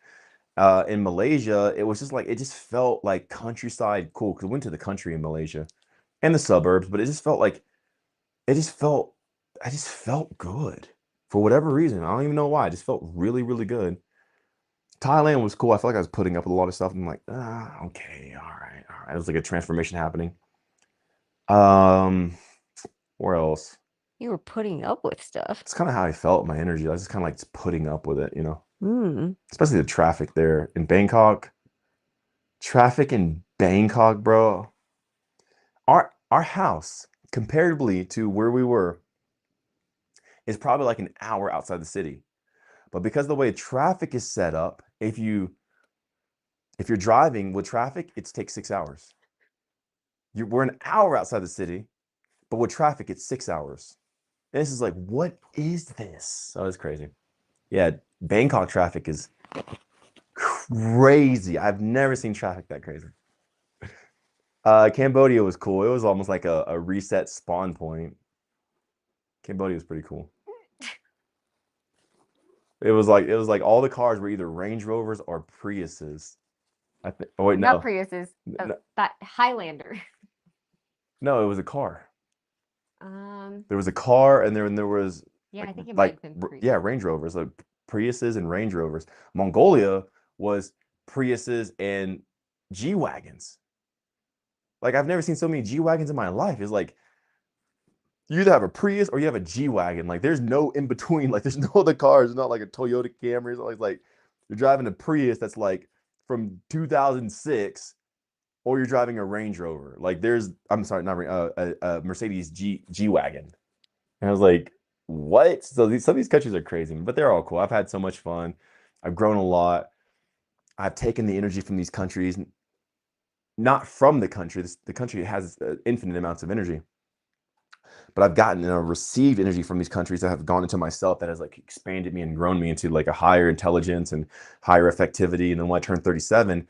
In Malaysia, it was just like it just felt like countryside cool because we went to the country in Malaysia and the suburbs, but it just felt like it just felt I just felt good for whatever reason. I don't even know why. I just felt really, really good. Thailand was cool. I felt like I was putting up with a lot of stuff. I'm like, okay, all right, all right. It was like a transformation happening. Um, where else? You were putting up with stuff. It's kind of how I felt, my energy. I was just kind of like putting up with it, you know, Mm. especially the traffic there in Bangkok. Traffic in Bangkok, bro. Our house, comparatively to where we were, is probably like an hour outside the city. But because of the way traffic is set up, if you're driving with traffic, it takes 6 hours. We're an hour outside the city, but with traffic, it's 6 hours. And this is like, what is this? Oh, it's crazy. Yeah, Bangkok traffic is crazy. I've never seen traffic that crazy. Cambodia was cool. It was almost like a reset spawn point. Cambodia was pretty cool. It was like all the cars were either Range Rovers or Priuses. I think. Oh wait, Not no, Priuses, no, that Highlander. no, it was a car. Um, There was a car, and there was yeah, I think it might like have been yeah, Prius. Range Rovers, like Priuses and Range Rovers. Mongolia was Priuses and G wagons. Like I've never seen so many G wagons in my life. It's like you either have a Prius or you have a G wagon. Like there's no in between. Like there's no other cars. It's not like a Toyota Camry. It's always like you're driving a Prius that's like from 2006, or you're driving a Range Rover. Like I'm sorry, not a Mercedes G wagon. And I was like, what? So some of these countries are crazy, but they're all cool. I've had so much fun. I've grown a lot. I've taken the energy from these countries, not from the country. The country has infinite amounts of energy, but I've gotten received energy from these countries that have gone into myself that has like expanded me and grown me into like a higher intelligence and higher effectivity. And then when I turned 37,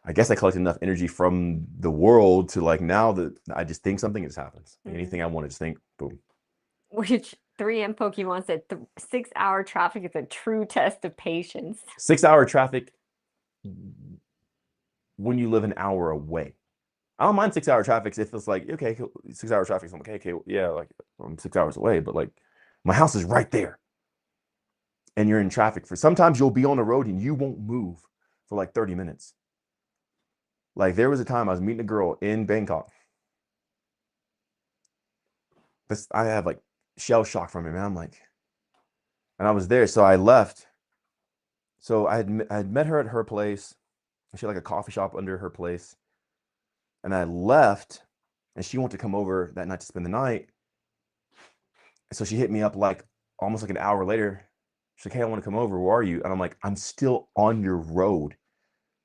I guess I collected enough energy from the world to like now that I just think something, it just happens. Like anything I want to just think, boom. Which 3M Pokemon said 6-hour traffic is a true test of patience. 6 hour traffic when you live an hour away. I don't mind 6 hour traffic if it's like, okay, 6 hour traffic. So I'm like, okay, yeah, like I'm 6 hours away, but like my house is right there. And you're in traffic for sometimes you'll be on the road and you won't move for like 30 minutes. Like there was a time I was meeting a girl in Bangkok. I have like shell shock from it, man. I'm like, and I was there, so I left. So I had met her at her place. She had like a coffee shop under her place, and I left, and she wanted to come over that night to spend the night. So she hit me up like almost like an hour later. She's like, "Hey, I want to come over. Where are you?" And I'm like, "I'm still on your road.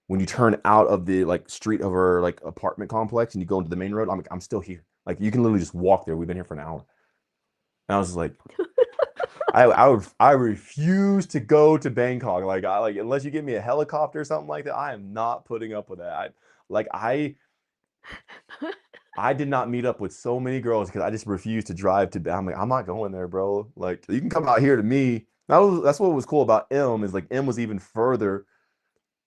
When you turn out of the like street of her like apartment complex and you go into the main road, I'm like, I'm still here. Like you can literally just walk there. We've been here for an hour." And I was like, I refuse to go to Bangkok. Like I like unless you give me a helicopter or something like that, I am not putting up with that. Like I did not meet up with so many girls because I just refused to drive to. I'm like, I'm not going there, bro. Like you can come out here to me. That's what was cool about M is like M was even further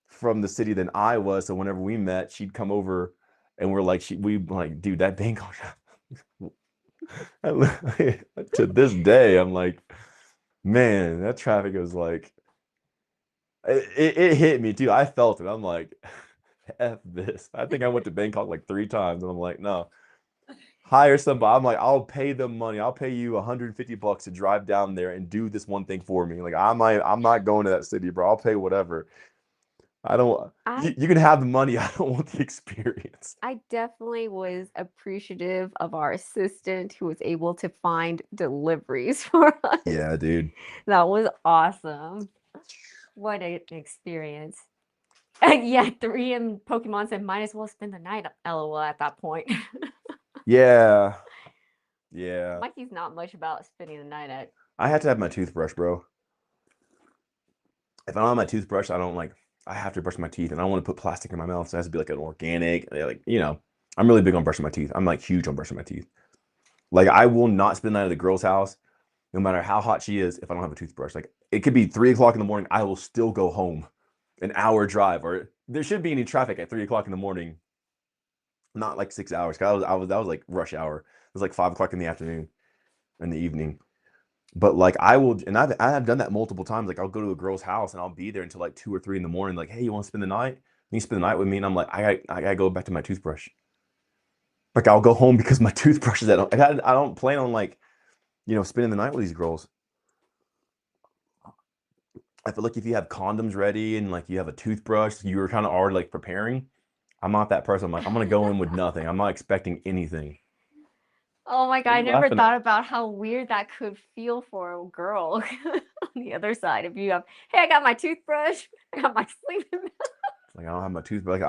from the city than I was. So whenever we met, she'd come over and we're like, we like, dude, that Bangkok. To this day, I'm like, man, that traffic was like, it hit me too. I felt it. I'm like, F this. I think I went to Bangkok like 3 times and I'm like, no, hire somebody. I'm like, I'll pay them money. I'll pay you $150 to drive down there and do this one thing for me. Like, I'm not going to that city, bro. I'll pay whatever. I don't, I you can have the money. I don't want the experience. I definitely was appreciative of our assistant who was able to find deliveries for us. Yeah, dude. That was awesome. What an experience. Yeah, 3M Pokemon said might as well spend the night, LOL, at that point. Yeah. Yeah. Mikey's not much about spending the night at. I had to have my toothbrush, bro. If I don't have my toothbrush, I have to brush my teeth and I don't want to put plastic in my mouth. So it has to be like an organic, like, I'm really big on brushing my teeth. I'm like huge on brushing my teeth. Like I will not spend the night at the girl's house, no matter how hot she is, if I don't have a toothbrush. Like it could be 3 o'clock in the morning. I will still go home an hour drive, or there shouldn't be any traffic at 3 o'clock in the morning. Not like 6 hours. 'Cause that was like rush hour. It was like 5 o'clock in the afternoon, in the evening. But like I will, and I've done that multiple times. Like I'll go to a girl's house and I'll be there until like 2 or 3 in the morning. Like, hey, you want to spend the night? You spend the night with me, and I'm like, I gotta go back to my toothbrush. Like I'll go home because my toothbrush is at home. I don't plan on like, spending the night with these girls. I feel like if you have condoms ready and like you have a toothbrush, you were kind of already like preparing. I'm not that person. I'm like, I'm gonna go in with nothing. I'm not expecting anything. Oh my God, What are I you never laughing at? thought about how weird that could feel for a girl on the other side. If you have, hey, I got my toothbrush, I got my sleeping Like I don't have my toothbrush.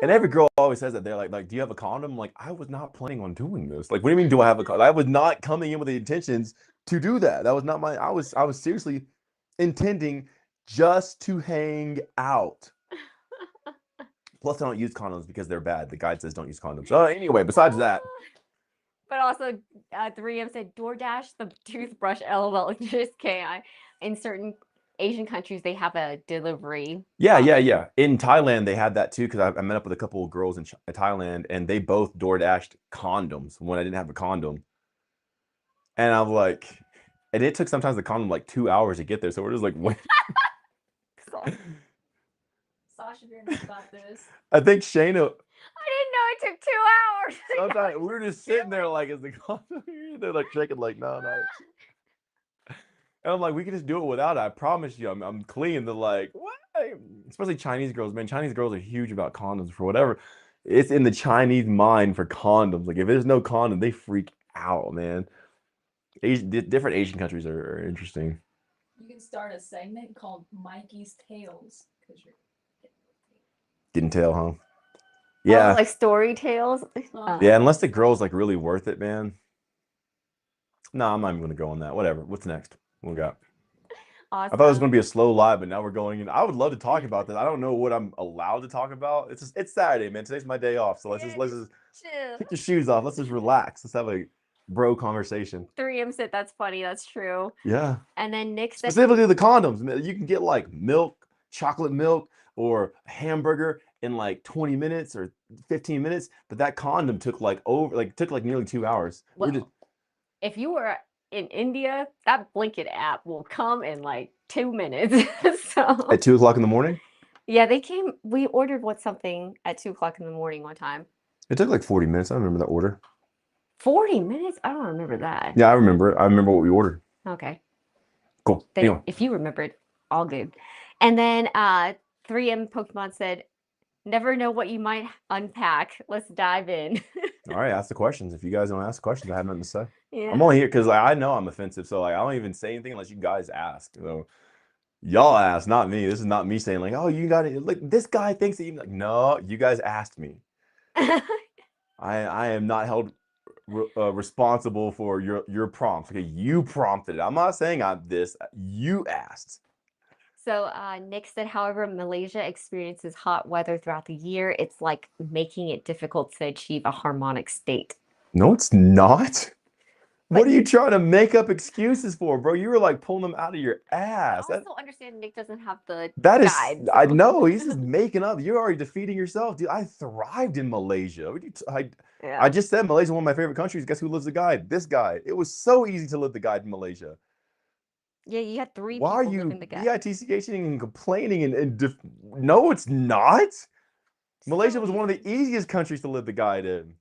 And every girl always says that. They're like, do you have a condom? I'm like, I was not planning on doing this. Like, what do you mean? Do I have a condom? I was not coming in with the intentions to do that. That was not my. I was seriously intending just to hang out. Plus, I don't use condoms because they're bad. The guide says don't use condoms. Anyway, besides that, But also, 3M said DoorDash the toothbrush. LOL. Just kidding. In certain Asian countries, they have a delivery. yeah. In Thailand, they had that too because I met up with a couple of girls in Thailand, and they both DoorDashed condoms when I didn't have a condom. And I'm like, and it took sometimes the condom like 2 hours to get there. So we're just like, wait. Sasha, you're not about this. I think Shayna, I didn't know it took 2 hours. sometimes we were just sitting there like, is the condom here? They're like shaking, like, no. And I'm like, we can just do it without it. I promise you, I'm clean. They're like, what? Especially Chinese girls, man. Chinese girls are huge about condoms for whatever. It's in the Chinese mind for condoms. Like, if there's no condom, they freak out, man. Different Asian countries are interesting. You can start a segment called Mikey's Tales because you're Didn't tell, huh? Oh, Yeah. like story tales. Yeah, unless the girl's like really worth it, man. No, I'm not even gonna go on that. Whatever. What's next? What we got? Awesome. I thought it was gonna be a slow live, but now we're going in. I would love to talk about that. I don't know what I'm allowed to talk about. It's Saturday, man. Today's my day off, so let's just chill. take your shoes off. Let's just relax. Let's have a bro conversation. 3M said that's funny. That's true. Yeah. And then Nick said Specifically the condoms. You can get like milk, chocolate milk, or a hamburger in like 20 minutes or 15 minutes, but that condom took like nearly 2 hours. Well, if you were in India, that Blanket app will come in like 2 minutes. So At 2 o'clock in the morning? yeah, they came. We ordered something at 2 o'clock in the morning one time. It took like 40 minutes. I remember that order. 40 minutes? I don't remember that. Yeah, I remember. I remember what we ordered. Okay. Cool. Then Anyway. if you remembered, all good. And then 3M Pokemon said, never know what you might unpack. Let's dive in. All right, ask the questions. If you guys don't ask questions, I have nothing to say. Yeah. I'm only here because I know I'm offensive, so like I don't even say anything unless you guys ask. So y'all ask, not me. This is not me saying like, oh, you got it. Like this guy thinks that you like. No, you guys asked me. I am not held responsible for your prompts. Okay, you prompted it. I'm not saying you asked. So Nick said, however, Malaysia experiences hot weather throughout the year. It's like making it difficult to achieve a harmonic state. No, it's not. But what are you trying to make up excuses for, bro? You were like pulling them out of your ass. I also understand Nick doesn't have the That is, guide, I so. know he's just making up. You're already defeating yourself, dude. I thrived in Malaysia. I just said Malaysia is one of my favorite countries. Guess who lives the guide? This guy. It was so easy to live the guide in Malaysia. Yeah, you had 3 Why are people you living the guide. bitching and complaining no, it's not. Malaysia was one of the easiest countries to live the guide in.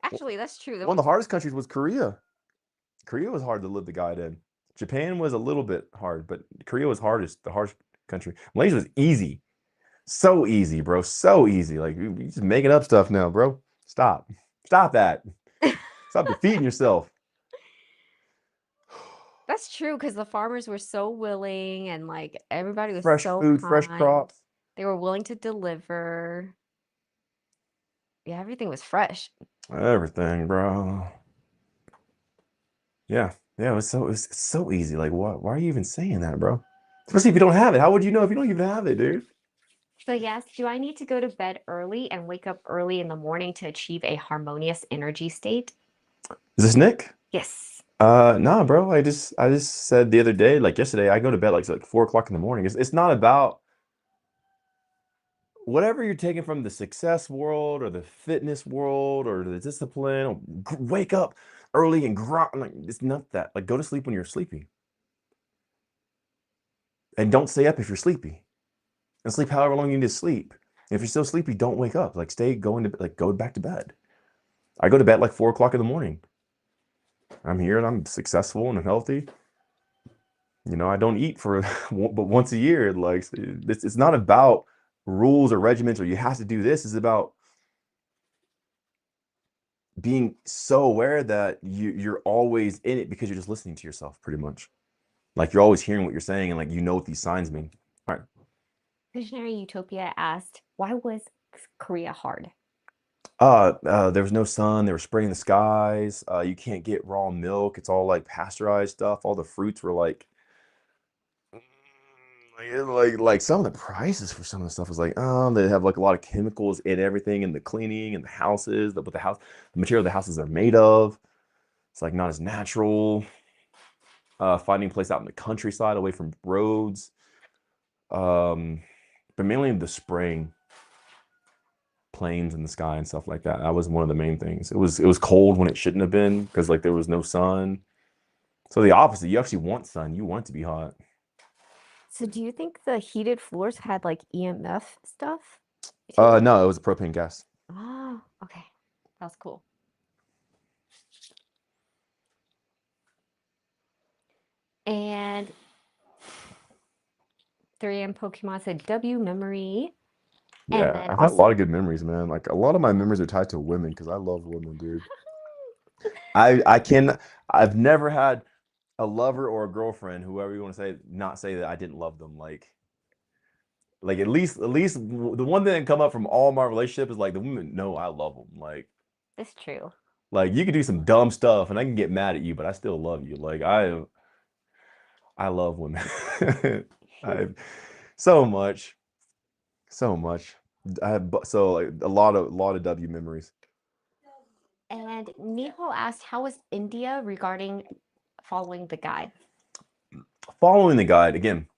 Actually, that's true. One of the hardest countries was Korea. Korea was hard to live the guide in. Japan was a little bit hard, but Korea was the hardest country. Malaysia was easy. So easy, bro. So easy. Like, you're just making up stuff now, bro. Stop. Stop that. Stop defeating yourself. That's true because the farmers were so willing and like everybody was fresh so food, kind. fresh crops. They were willing to deliver. Yeah, everything was fresh. Everything, bro. Yeah. Yeah, it was so easy. Like, why are you even saying that, bro? Especially if you don't have it. How would you know if you don't even have it, dude? So yes, do I need to go to bed early and wake up early in the morning to achieve a harmonious energy state? Is this Nick? Yes. Nah, bro. I just said the other day, like yesterday, I go to bed like 4 o'clock in the morning. It's not about whatever you're taking from the success world or the fitness world or the discipline. Or wake up early and grind. Like, it's not that. Like, go to sleep when you're sleepy, and don't stay up if you're sleepy, and sleep however long you need to sleep. If you're still sleepy, don't wake up. Like, go back to bed. I go to bed like 4 o'clock in the morning. I'm here and I'm successful and I'm healthy. You know, I don't eat for but once a year. Like it's not about rules or regiments or you have to do this. It's about being so aware that you're always in it because you're just listening to yourself pretty much. Like you're always hearing what you're saying and like you know what these signs mean. All right. Visionary Utopia asked, why was Korea hard? There was no sun, they were spraying the skies. You can't get raw milk. It's all like pasteurized stuff. All the fruits were like like some of the prices for some of the stuff was like, they have like a lot of chemicals in everything in the cleaning and the houses, the material the houses are made of. It's like not as natural. Finding a place out in the countryside away from roads. But mainly the spraying planes in the sky and stuff like that. That was one of the main things. It was cold when it shouldn't have been because like there was no sun. So the opposite, you actually want sun. You want it to be hot. So do you think the heated floors had like EMF stuff too? No, it was a propane gas. Oh, okay. That's cool. And 3M Pokemon said W memory. And Yeah, then I've had a also lot of good memories, man. Like a lot of my memories are tied to women because I love women, dude. I've never had a lover or a girlfriend, whoever you want to say, not say that I didn't love them. Like at least the one thing that come up from all my relationships is like the women know I love them. that's true. Like you can do some dumb stuff and I can get mad at you, but I still love you. Like I love women. I so much, so much. I have so like a lot of W memories. And Nihal asked, how was India regarding following the guide? Following the guide again.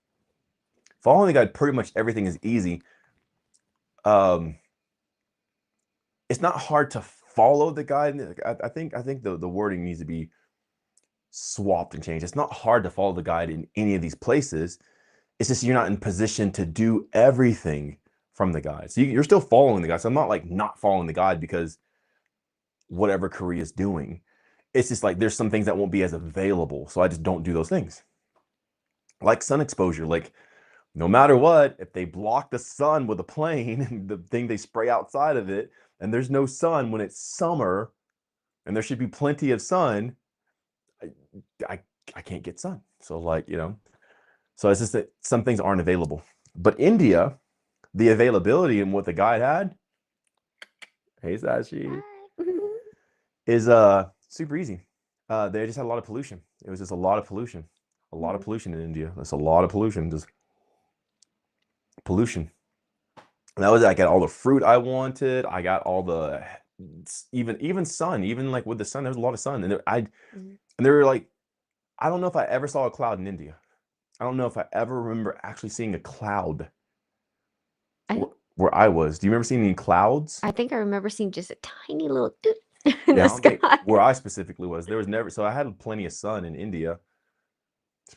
Following the guide, pretty much everything is easy. Um, it's not hard to follow the guide. I think the wording needs to be swapped and changed. It's not hard to follow the guide in any of these places. It's just you're not in position to do everything from the guide. So you're still following the guide. So I'm not like not following the guide because whatever Korea is doing. It's just like there's some things that won't be as available. So I just don't do those things. Like sun exposure. Like no matter what, if they block the sun with a plane, the thing they spray outside of it, and there's no sun when it's summer, and there should be plenty of sun, I, I can't get sun. So like, so it's just that some things aren't available. But India, the availability and what the guide had, hey Sashi, is super easy. They just had a lot of pollution. It was just a lot of pollution. A lot of pollution in India. That's a lot of pollution, just pollution. And that was I got all the fruit I wanted. I got all the even sun, even like with the sun, there's a lot of sun. And they were like, I don't know if I ever saw a cloud in India. I don't know if I ever remember actually seeing a cloud where I was. Do you remember seeing any clouds? I think I remember seeing just a tiny little doot in Yeah, the I don't think sky. where I specifically was. There was never, so I had plenty of sun in India,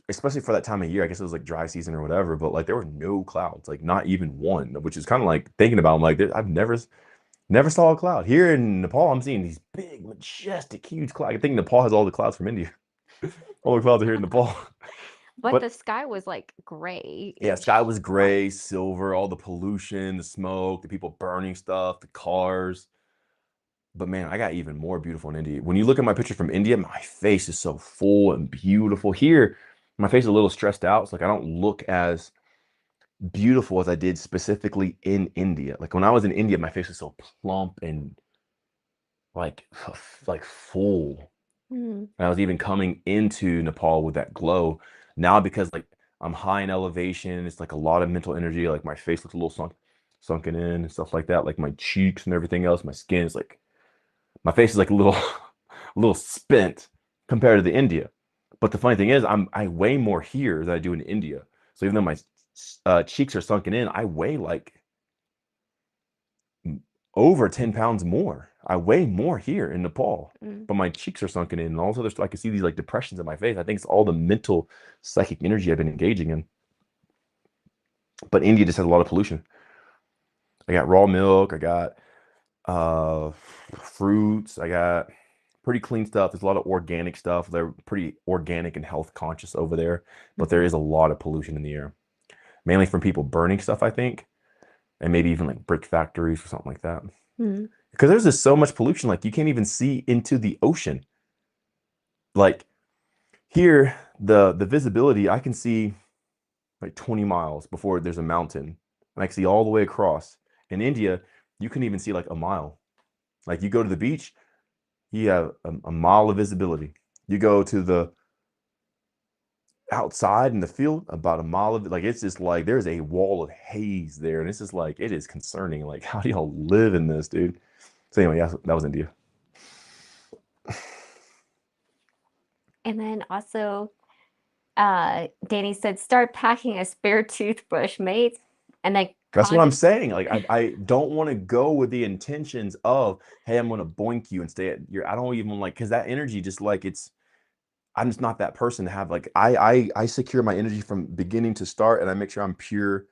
especially for that time of year. I guess it was like dry season or whatever, but like there were no clouds, like not even one, which is kind of like thinking about, I'm like, I've never saw a cloud. Here in Nepal, I'm seeing these big, majestic, huge clouds. I think Nepal has all the clouds from India. All the clouds are here in Nepal. But the But sky was like gray. yeah, sky was gray, silver, all the pollution, the smoke, the people burning stuff, the cars. But man, I got even more beautiful in India. When you look at my picture from India, my face is so full and beautiful. Here, my face is a little stressed out. It's like I don't look as beautiful as I did specifically in India. Like when I was in India, my face was so plump and like like full. Mm. And I was even coming into Nepal with that glow. Now because like I'm high in elevation, it's like a lot of mental energy. Like my face looks a little sunken in and stuff like that. Like my cheeks and everything else. My skin is like my face is like a little a little spent compared to the India. But the funny thing is I weigh more here than I do in India. So even though my cheeks are sunken in, I weigh like over 10 pounds more. I weigh more here in Nepal, but my cheeks are sunken in and all this other stuff. I can see these like depressions in my face. I think it's all the mental psychic energy I've been engaging in. But India just has a lot of pollution. I got raw milk, I got fruits, I got Pretty clean stuff. There's a lot of organic stuff. They're pretty organic and health conscious over there, but there is a lot of pollution in the air, mainly from people burning stuff, I think, and maybe even like brick factories or something like that. Mm-hmm. Because there's just so much pollution, like you can't even see into the ocean. Like here, the visibility, I can see like 20 miles before there's a mountain, and I can see all the way across. In India, you can even see like a mile. Like you go to the beach, you have a mile of visibility. You go to the outside in the field, about a mile of it. Like it's just like there's a wall of haze there, and it's just like it is concerning. Like, how do y'all live in this, dude? So anyway, yeah, that was India. And then also, Danny said, start packing a spare toothbrush, mate. And then That's what I'm saying. Like I don't want to go with the intentions of, hey, I'm gonna boink you and stay at your. I don't even like, because that energy just like it's. I'm just not that person to have like I secure my energy from beginning to start, and I make sure I'm pure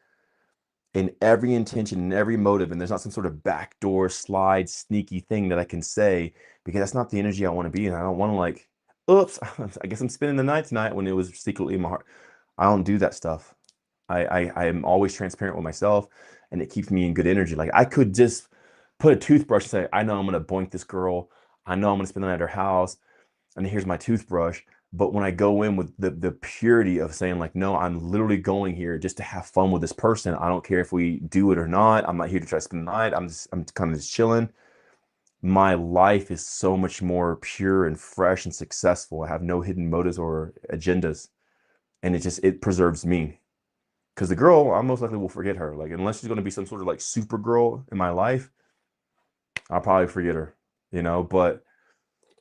in every intention and every motive, and there's not some sort of backdoor slide sneaky thing that I can say, because that's not the energy I want to be in. I don't want to like, oops, I guess I'm spending the night tonight, when it was secretly in my heart. I don't do that stuff. I am always transparent with myself, and it keeps me in good energy. Like I could just put a toothbrush and say, I know I'm gonna boink this girl. I know I'm gonna spend the night at her house, and here's my toothbrush. But when I go in with the purity of saying like, no, I'm literally going here just to have fun with this person. I don't care if we do it or not. I'm not here to try to spend the night. I'm kind of just chilling. My life is so much more pure and fresh and successful. I have no hidden motives or agendas, and it preserves me. Because the girl, I most likely will forget her. Like unless she's going to be some sort of like super girl in my life, I'll probably forget her. But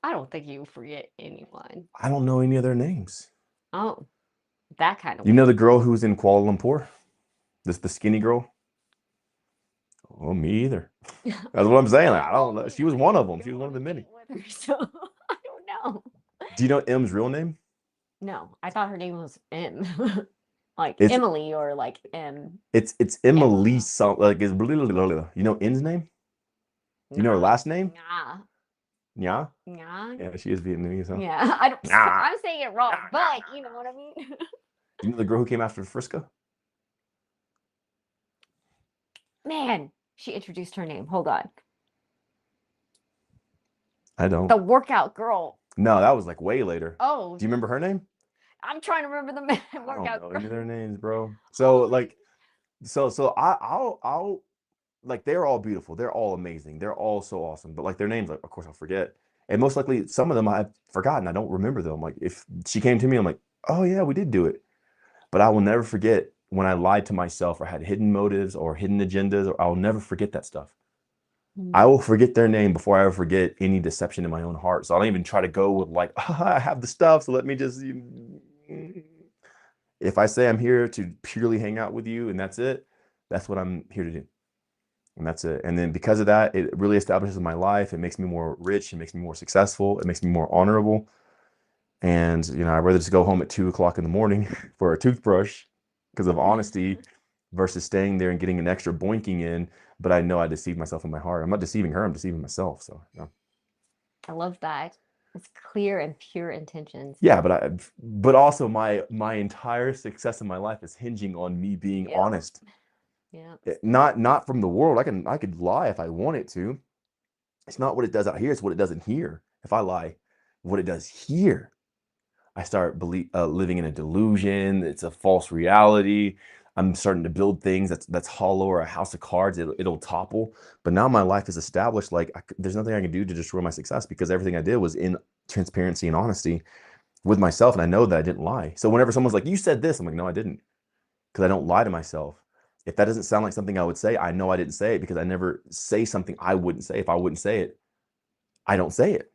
I don't think you forget anyone. I don't know any of their names. Oh, that kind of You know the girl who's in Kuala Lumpur? The skinny girl? Well, me either. That's what I'm saying. Like, I don't know. She was one of them. She was one of the many. with her, so I don't know. Do you know M's real name? No, I thought her name was M. Like It's Emily or like M. it's Emily something, like it's blah, blah, blah, blah. You know N's name? You know her last name? Nah. Yeah. Nah. Yeah, she is Vietnamese, huh? Yeah. I'm saying it wrong, but you know what I mean? You know the girl who came after Frisco? Man, she introduced her name. Hold on. I don't. The workout girl. No, that was like way later. Oh. Do you remember her name? I'm trying to remember the workout I don't know girl. any of their names, bro. So like, so I'll like, they're all beautiful. They're all amazing. They're all so awesome. But like their names, like, of course I'll forget. And most likely some of them I've forgotten. I don't remember them. Like if she came to me, I'm like, oh yeah, we did do it. But I will never forget when I lied to myself or had hidden motives or hidden agendas, or I'll never forget that stuff. I will forget their name before I ever forget any deception in my own heart. So I don't even try to go with like, I have the stuff, so let me just. If I say I'm here to purely hang out with you and that's it, that's what I'm here to do. And that's it. And then because of that, it really establishes my life. It makes me more rich. It makes me more successful. It makes me more honorable. And, I'd rather just go home at 2 o'clock in the morning for a toothbrush because of honesty versus staying there and getting an extra boinking in. But I know I deceived myself in my heart. I'm not deceiving her. I'm deceiving myself. So, I love that. It's clear and pure intentions. yeah, but also my entire success in my life is hinging on me being honest. Yeah. Not from the world. I could lie if I wanted to. It's not what it does out here. It's what it does in here. If I lie, what it does here, I start living in a delusion. It's a false reality. I'm starting to build things that's hollow, or a house of cards. It'll topple. But now my life is established. Like there's nothing I can do to destroy my success, because everything I did was in transparency and honesty with myself, and I know that I didn't lie. So whenever someone's like, "You said this," I'm like, "No, I didn't," because I don't lie to myself. If that doesn't sound like something I would say, I know I didn't say it, because I never say something I wouldn't say. If I wouldn't say it, I don't say it.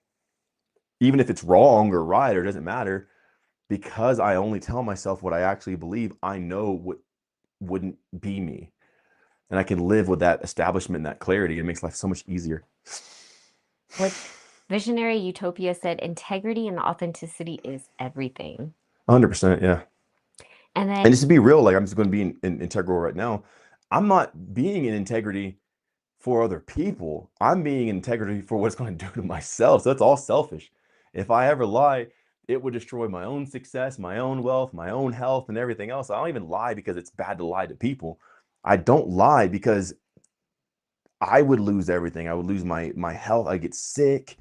Even if it's wrong or right, or doesn't matter, because I only tell myself what I actually believe, I know what wouldn't be me. And I can live with that establishment and that clarity. It makes life so much easier. What Visionary Utopia said, integrity and authenticity is everything. 100%, yeah. And just to be real, like I'm just going to be integral right now. I'm not being in integrity for other people. I'm being integrity for what it's going to do to myself. So that's all selfish. If I ever lie, it would destroy my own success, my own wealth, my own health, and everything else. I don't even lie because it's bad to lie to people. I don't lie because I would lose everything. I would lose my health. I'd get sick.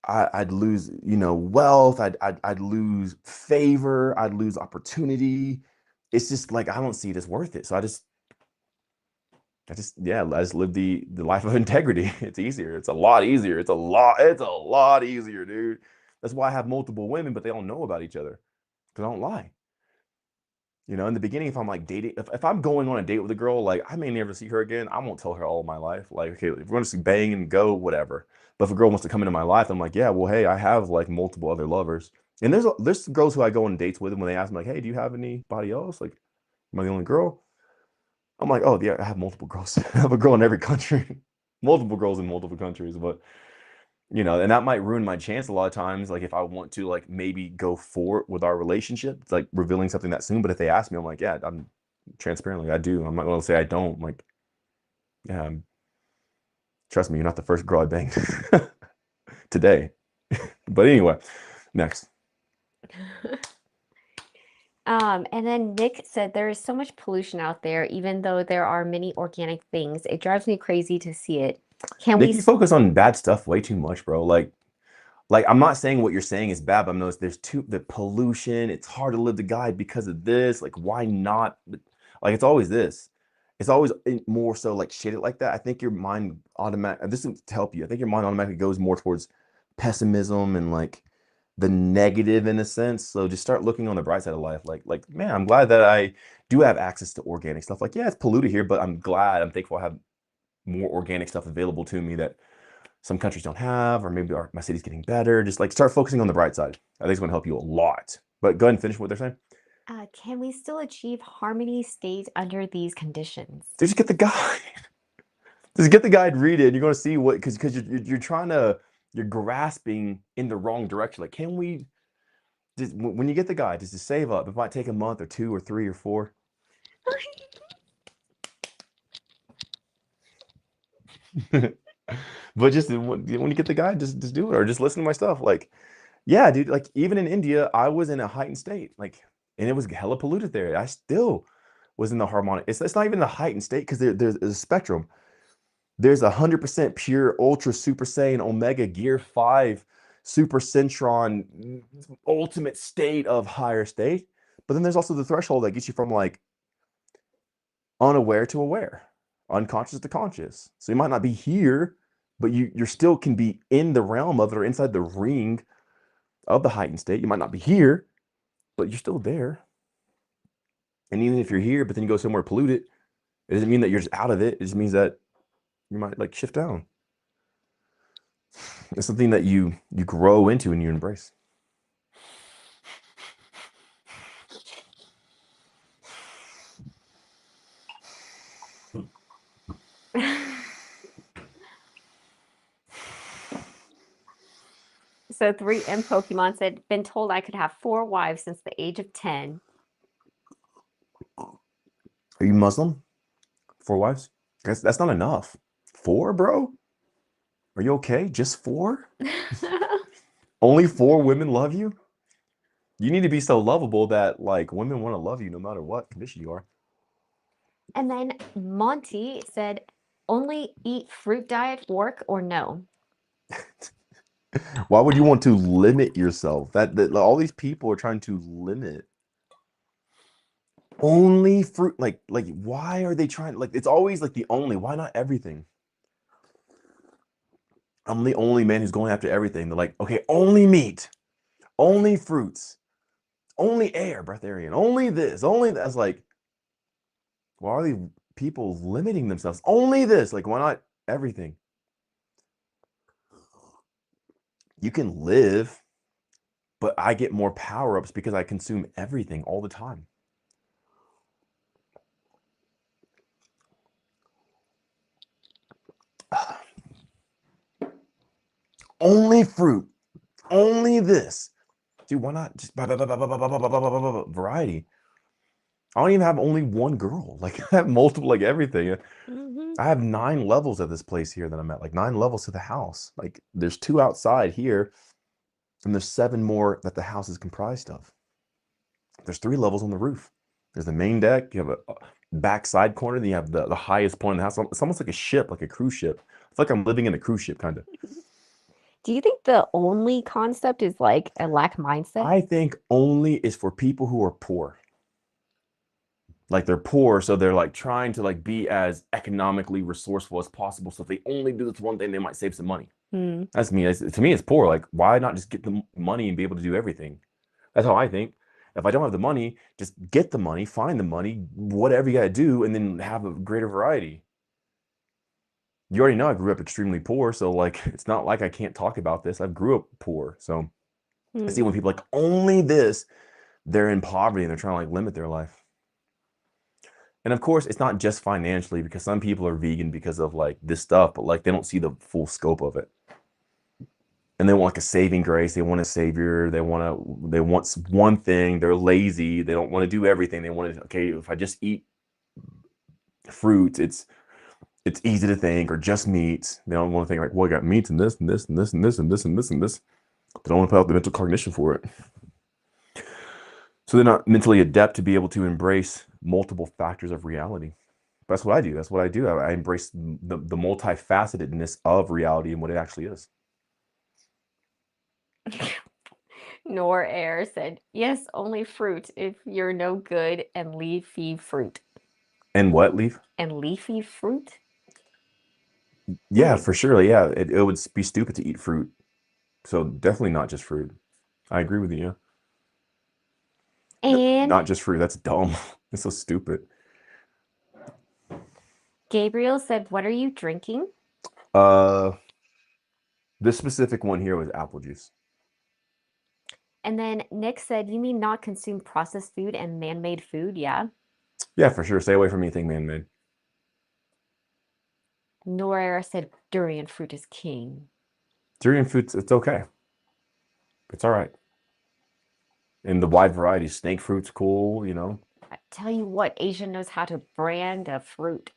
I'd lose, wealth. I'd lose favor. I'd lose opportunity. It's just like I don't see it as worth it. So I just live the life of integrity. It's easier. It's a lot easier. It's a lot easier, dude. That's why I have multiple women, but they don't know about each other because I don't lie. In the beginning, if I'm like dating, if I'm going on a date with a girl, like I may never see her again. I won't tell her all my life. Like, okay, if we're gonna see bang and go, whatever. But if a girl wants to come into my life, I'm like, yeah, well, hey, I have like multiple other lovers. And there's girls who I go on dates with, and when they ask me like, hey, do you have anybody else? Like, am I the only girl? I'm like, oh yeah, I have multiple girls. I have a girl in every country, multiple girls in multiple countries. But and that might ruin my chance a lot of times. Like if I want to like maybe go forward with our relationship, it's like revealing something that soon. But if they ask me, I'm like, yeah, I'm transparently, I do. I'm not going to say I don't. Like, yeah, trust me, you're not the first girl I banged today. But anyway, next. And then Nick said there is so much pollution out there, even though there are many organic things. It drives me crazy to see it. Can Nick, we you focus on bad stuff way too much, bro. Like I'm not saying what you're saying is bad, but I'm noticing the pollution. It's hard to live the guide because of this. Like, why not? Like, it's always this. It's always more so like shaded like that. I think your mind automatic. This is to help you. I think your mind automatically goes more towards pessimism and like the negative in a sense. So just start looking on the bright side of life. Like man, I'm glad that I do have access to organic stuff. Like, yeah, it's polluted here, but I'm thankful I have more organic stuff available to me that some countries don't have, or maybe my city's getting better. Just like start focusing on the bright side. I think it's going to help you a lot. But go ahead and finish what they're saying. can we still achieve harmony state under these conditions? Just get the guide. Just get the guide, read it, and you're going to see what because you're grasping in the wrong direction. Like, can we just when you get the guide, just to save up? It might take a month or 2 or 3 or 4. But just when you get the guide, just do it or just listen to my stuff. Like, yeah, dude, like even in India, I was in a heightened state, like, and it was hella polluted there. I still was in the harmonic. It's not even the heightened state because there's a spectrum. There's 100% pure ultra super saiyan omega gear 5 super centron ultimate state of higher state. But then there's also the threshold that gets you from like unaware to aware, unconscious to conscious. So you might not be here, but you're still can be in the realm of it or inside the ring of the heightened state. You might not be here, but you're still there. And even if you're here, but then you go somewhere polluted, it doesn't mean that you're just out of it. It just means that you might like shift down. It's something that you grow into and you embrace. So 3M Pokemon said, been told I could have 4 wives since the age of 10. Are you Muslim? 4 wives? That's not enough. 4, bro? Are you okay? Just 4? Only 4 women love you? You need to be so lovable that like women want to love you no matter what condition you are. And then Monty said, only eat fruit diet work or no? Why would you want to limit yourself? That all these people are trying to limit. Only fruit, like why are they trying? Like it's always like the only. Why not everything? I'm the only man who's going after everything. They're like, okay, only meat, only fruits, only air, breatharian, only this, only that's like, why are these people limiting themselves? Only this, like, why not everything? You can live, but I get more power-ups because I consume everything all the time. Only fruit, only this. Dude, why not just variety? I don't even have only one girl. Like I have multiple, like everything. I have 9 levels of this place here that I'm at, like 9 levels to the house. Like there's 2 outside here, and there's 7 more that the house is comprised of. There's 3 levels on the roof. There's the main deck, you have a back side corner, then you have the highest point in the house. It's almost like a ship, like a cruise ship. It's like I'm living in a cruise ship, kind of. Do you think the only concept is like a lack mindset? I think only is for people who are poor. Like they're poor, so they're like trying to like be as economically resourceful as possible. So if they only do this one thing, they might save some money. That's me. To me, it's poor. Like, why not just get the money and be able to do everything? That's how I think. If I don't have the money, just get the money, find the money, whatever you got to do, and then have a greater variety. You already know I grew up extremely poor, so like it's not like I can't talk about this. I grew up poor, so I see when people like only this, they're in poverty and they're trying to like limit their life. And of course, it's not just financially, because some people are vegan because of like this stuff, but like they don't see the full scope of it. And they want like a saving grace. They want a savior. They want one thing. They're lazy. They don't want to do everything. They want to, okay, if I just eat fruit, it's easy to think, or just meat. They don't want to think like, well, I got meats and this and this and this and this and this and this and this. They don't want to put out the mental cognition for it. So they're not mentally adept to be able to embrace multiple factors of reality. But that's what I do. That's what I do. I embrace the multifacetedness of reality and what it actually is. Nor Air said, yes, only fruit if you're no good, and leafy fruit. And what, leaf? And leafy fruit? Yeah, for sure. Yeah, it would be stupid to eat fruit. So definitely not just fruit. I agree with you. And not just fruit. That's dumb. It's so stupid. Gabriel said, what are you drinking? This specific one here was apple juice. And then Nick said, you mean not consume processed food and man-made food? Yeah. Yeah, for sure. Stay away from anything man-made. Nora said, durian fruit is king. Durian fruits, it's okay. It's all right. And the wide variety, snake fruit's cool, you know. I tell you what, Asia knows how to brand a fruit.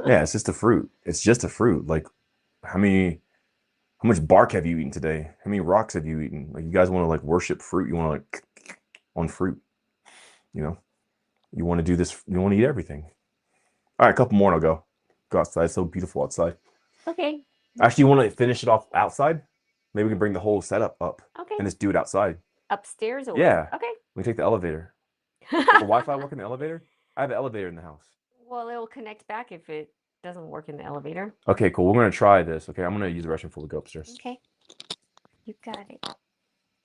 Yeah, it's just a fruit. It's just a fruit. Like, how much bark have you eaten today? How many rocks have you eaten? Like, you guys want to like worship fruit. You want to like on fruit, you know. You want to do this. You want to eat everything. All right, a couple more and I'll go outside. It's so beautiful outside. Okay. Actually, you want to finish it off outside? Maybe we can bring the whole setup up Okay. and just do it outside. Upstairs or Yeah. Okay. We take the elevator. Does the Wi-Fi work in the elevator? I have an elevator in the house. Well, it will connect back if it doesn't work in the elevator. Okay, cool. We're gonna try this. Okay, I'm gonna use the restroom before we go upstairs. Okay. You got it.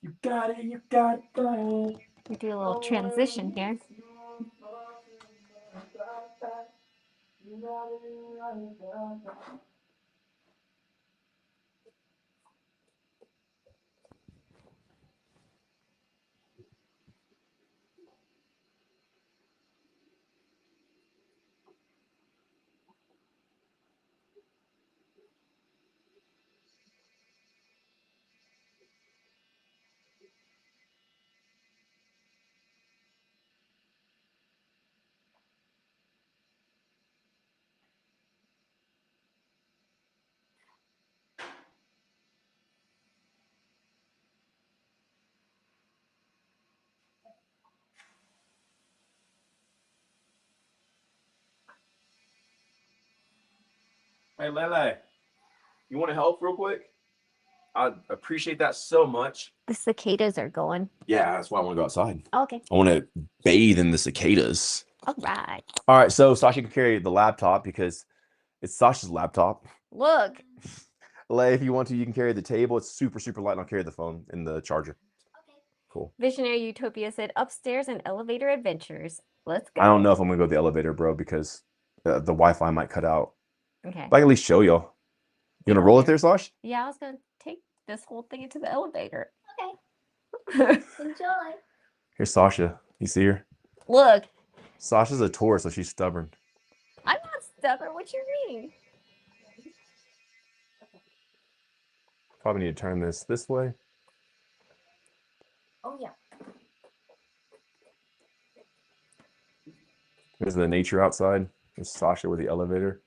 You got it. You got it. Got it. We do a little transition here. Hey, Lele, you want to help real quick? I'd appreciate that so much. The cicadas are going. Yeah, that's why I want to go outside. Okay. I want to bathe in the cicadas. All right. All right, so Sasha can carry the laptop because it's Sasha's laptop. Look. Lay, if you want to, you can carry the table. It's super, super light, and I'll carry the phone and the charger. Okay. Cool. Visionary Utopia said, upstairs and elevator adventures. Let's go. I don't know if I'm going to go to the elevator, bro, because the Wi-Fi might cut out. Okay. But I can at least show y'all. You want to roll it there, Sash? Yeah, I was going to take this whole thing into the elevator. Okay. Enjoy. Here's Sasha. You see her? Look. Sasha's a Taurus, so she's stubborn. I'm not stubborn. What you mean? Probably need to turn this way. Oh yeah. There's the nature outside. There's Sasha with the elevator.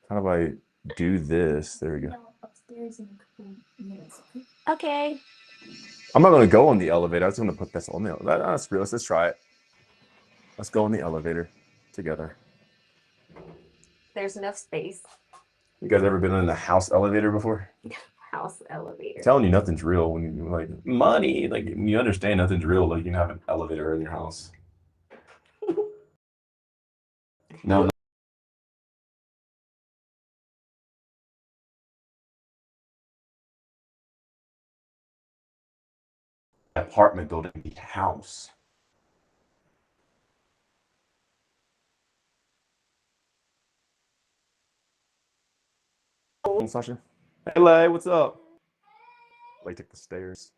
How do I do this? There we go. No, upstairs in a couple minutes. Okay. I'm not gonna go on the elevator. I was gonna put this on the elevator. That's real. Let's try it. Let's go on the elevator together. There's enough space. You guys ever been in a house elevator before? House elevator. I'm telling you, nothing's real when you like money. Like you understand nothing's real. Like you can have an elevator in your house. No, apartment building, the house. Sasha. Hey, Lay, what's up? Lay took the stairs.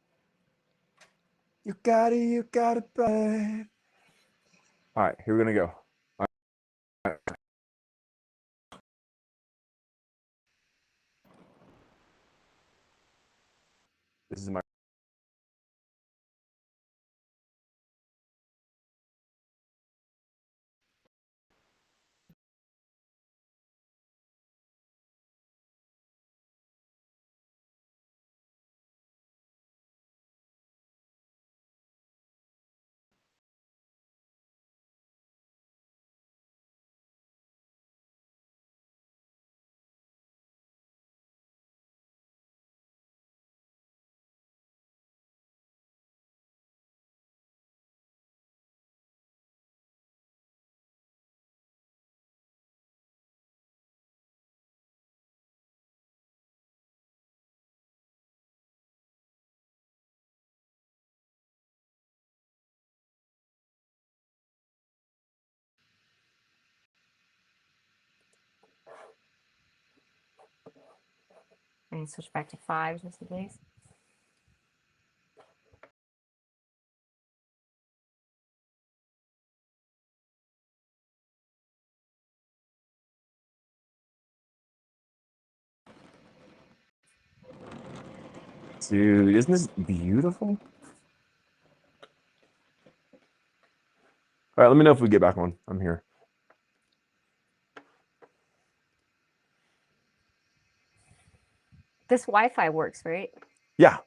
You got it, babe. All right, here we're gonna go. All right. This is my. And switch back to 5 just in case. Dude, isn't this beautiful? All right, let me know if we get back on. I'm here. This Wi-Fi works, right? Yeah.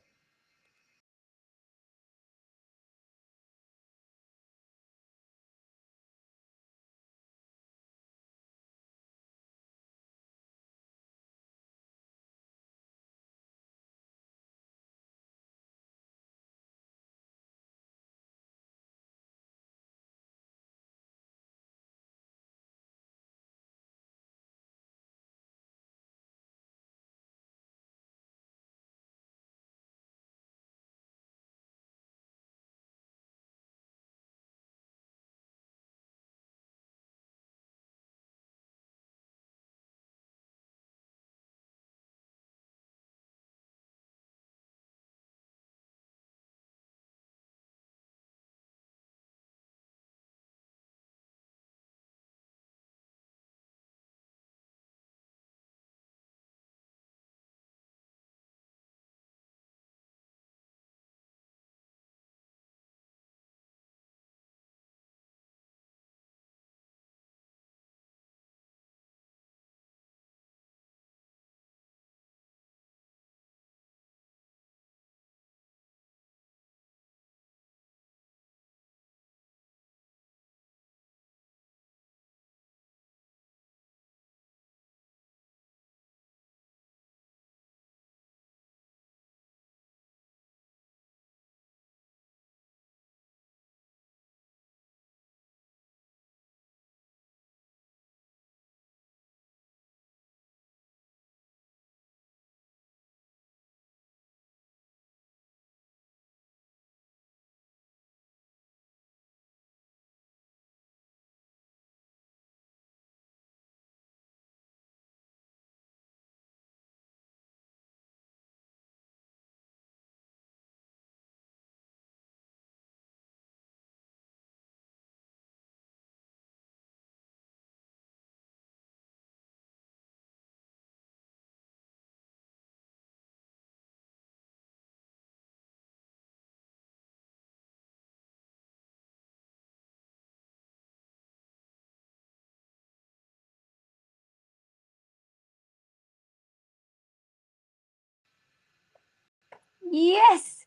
Yes,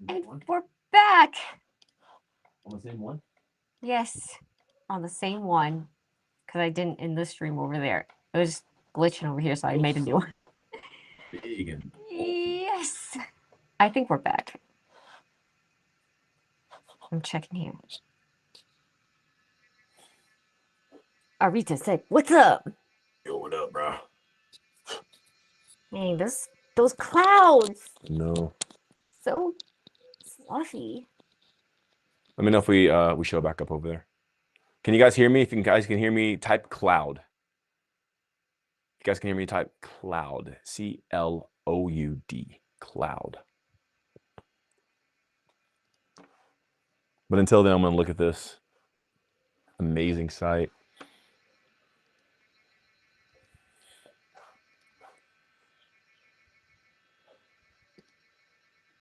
and we're back. On the same one? Yes, on the same one. Because I didn't in the stream over there. It was glitching over here, so I made a new one. Big and Yes. I think we're back. I'm checking here. Arita said, "What's up?" Yo, what up, bro? Hey, those clouds. No. So fluffy. Let me know if we show back up over there. Can you guys hear me? If you guys can hear me, type cloud. If you guys can hear me, type cloud. C-L-O-U-D. Cloud. But until then, I'm going to look at this amazing site.